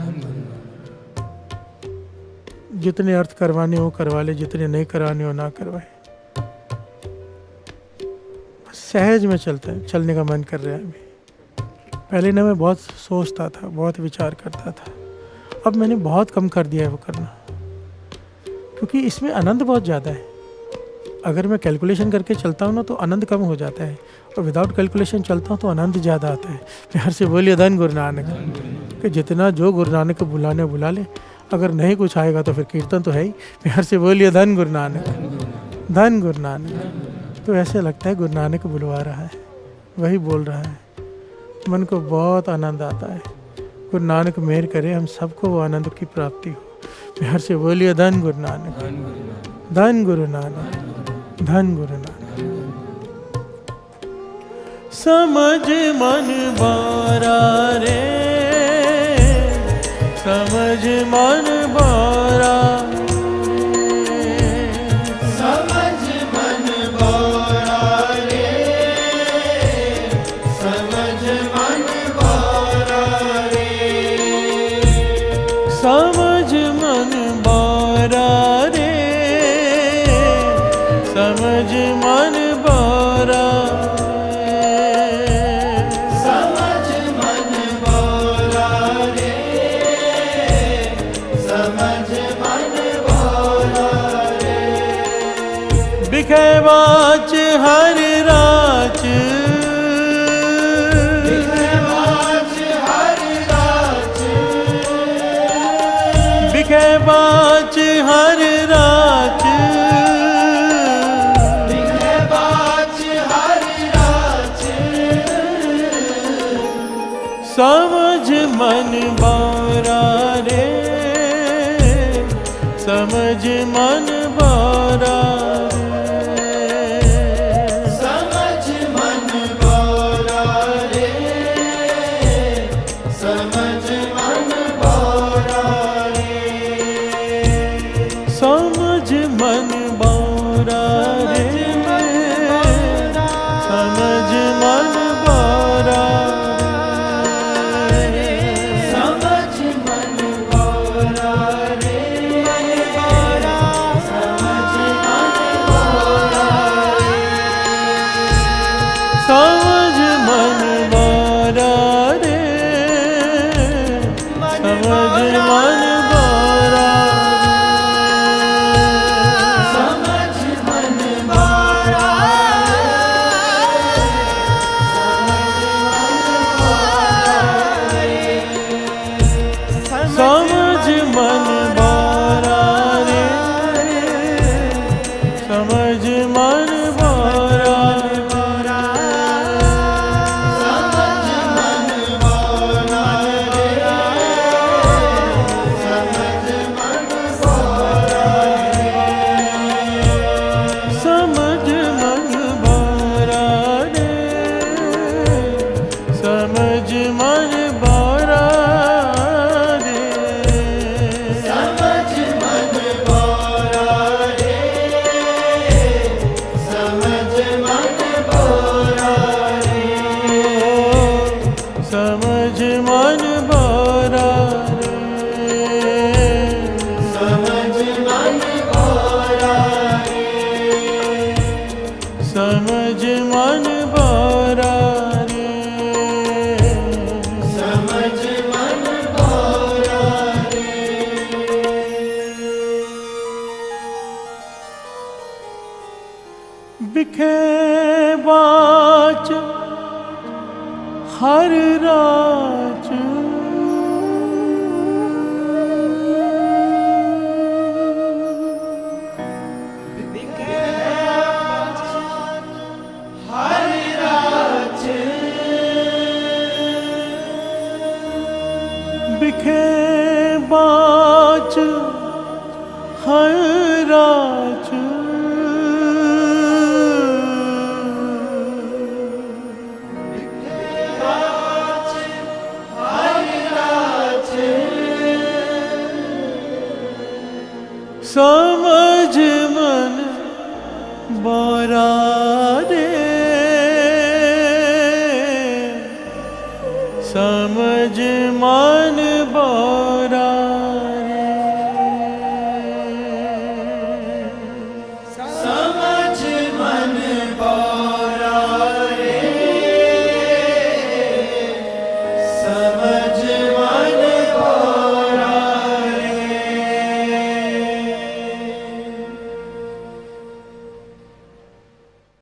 जितने अर्थ करवाने हो करवा ले, जितने नहीं करवाने हो ना करवाए। सहज में चलता है, चलने का मन कर रहा है अभी। पहले ना मैं बहुत सोचता था, बहुत विचार करता था, अब मैंने बहुत कम कर दिया है वो करना, क्योंकि इसमें आनंद बहुत ज़्यादा है। अगर मैं कैलकुलेशन करके चलता हूँ ना तो आनंद कम हो जाता है, और विदाउट कैलकुलेशन चलता हूँ तो आनंद ज़्यादा आता है। प्यार से बोलिए धन गुरु नानक। कि जितना जो गुरु नानक को बुलाने बुला ले, अगर नहीं कुछ आएगा तो फिर कीर्तन तो है ही। प्यार से बोलिए धन गुरु नानक। धन गुरु नानक। तो ऐसे लगता है गुरु नानक बुलवा रहा है, वही बोल रहा है, मन को बहुत आनंद आता है। गुरु नानक मेहर करे हम सबको वो आनंद की प्राप्ति हो। प्यार से बोलिए धन गुरु नानक। धन गुरु नानक। धन गुरु नानक। समझ मन बारा रे, समझ मन बारा, समझ मन बौरा रे, समझ मन बौरा रे, समझ मन बारा रे, समझ मन बारा समझ मन बौरा रे, समझ मन बौरा रे, बिखे बाच हर राच, बिखे बाज हर रात, बिखे बाच हर राच, बिखे बाज हर रात, समझ मन बारा रे, समझ मन बारा रे, समझ मन बौरा रे, समझ मन बौरा रे, समझ मन बारा रे, समझ मन बारा रे, समझ मन बौरा रे, समझ मन बौरा समझ मन बारा रे, समझ मन बारा समझ मन बौरा समझ मन बारा रे, समझ मन बारा समझ मन बारा रे, समझ मन बारा रे, समझ मन बौरा रे, समझ मन बौरा रे, समझ मन बारा रे, समझ मन बौरा बिखे बाच हर राज समझ मन बोरा रे समझ मन बोरा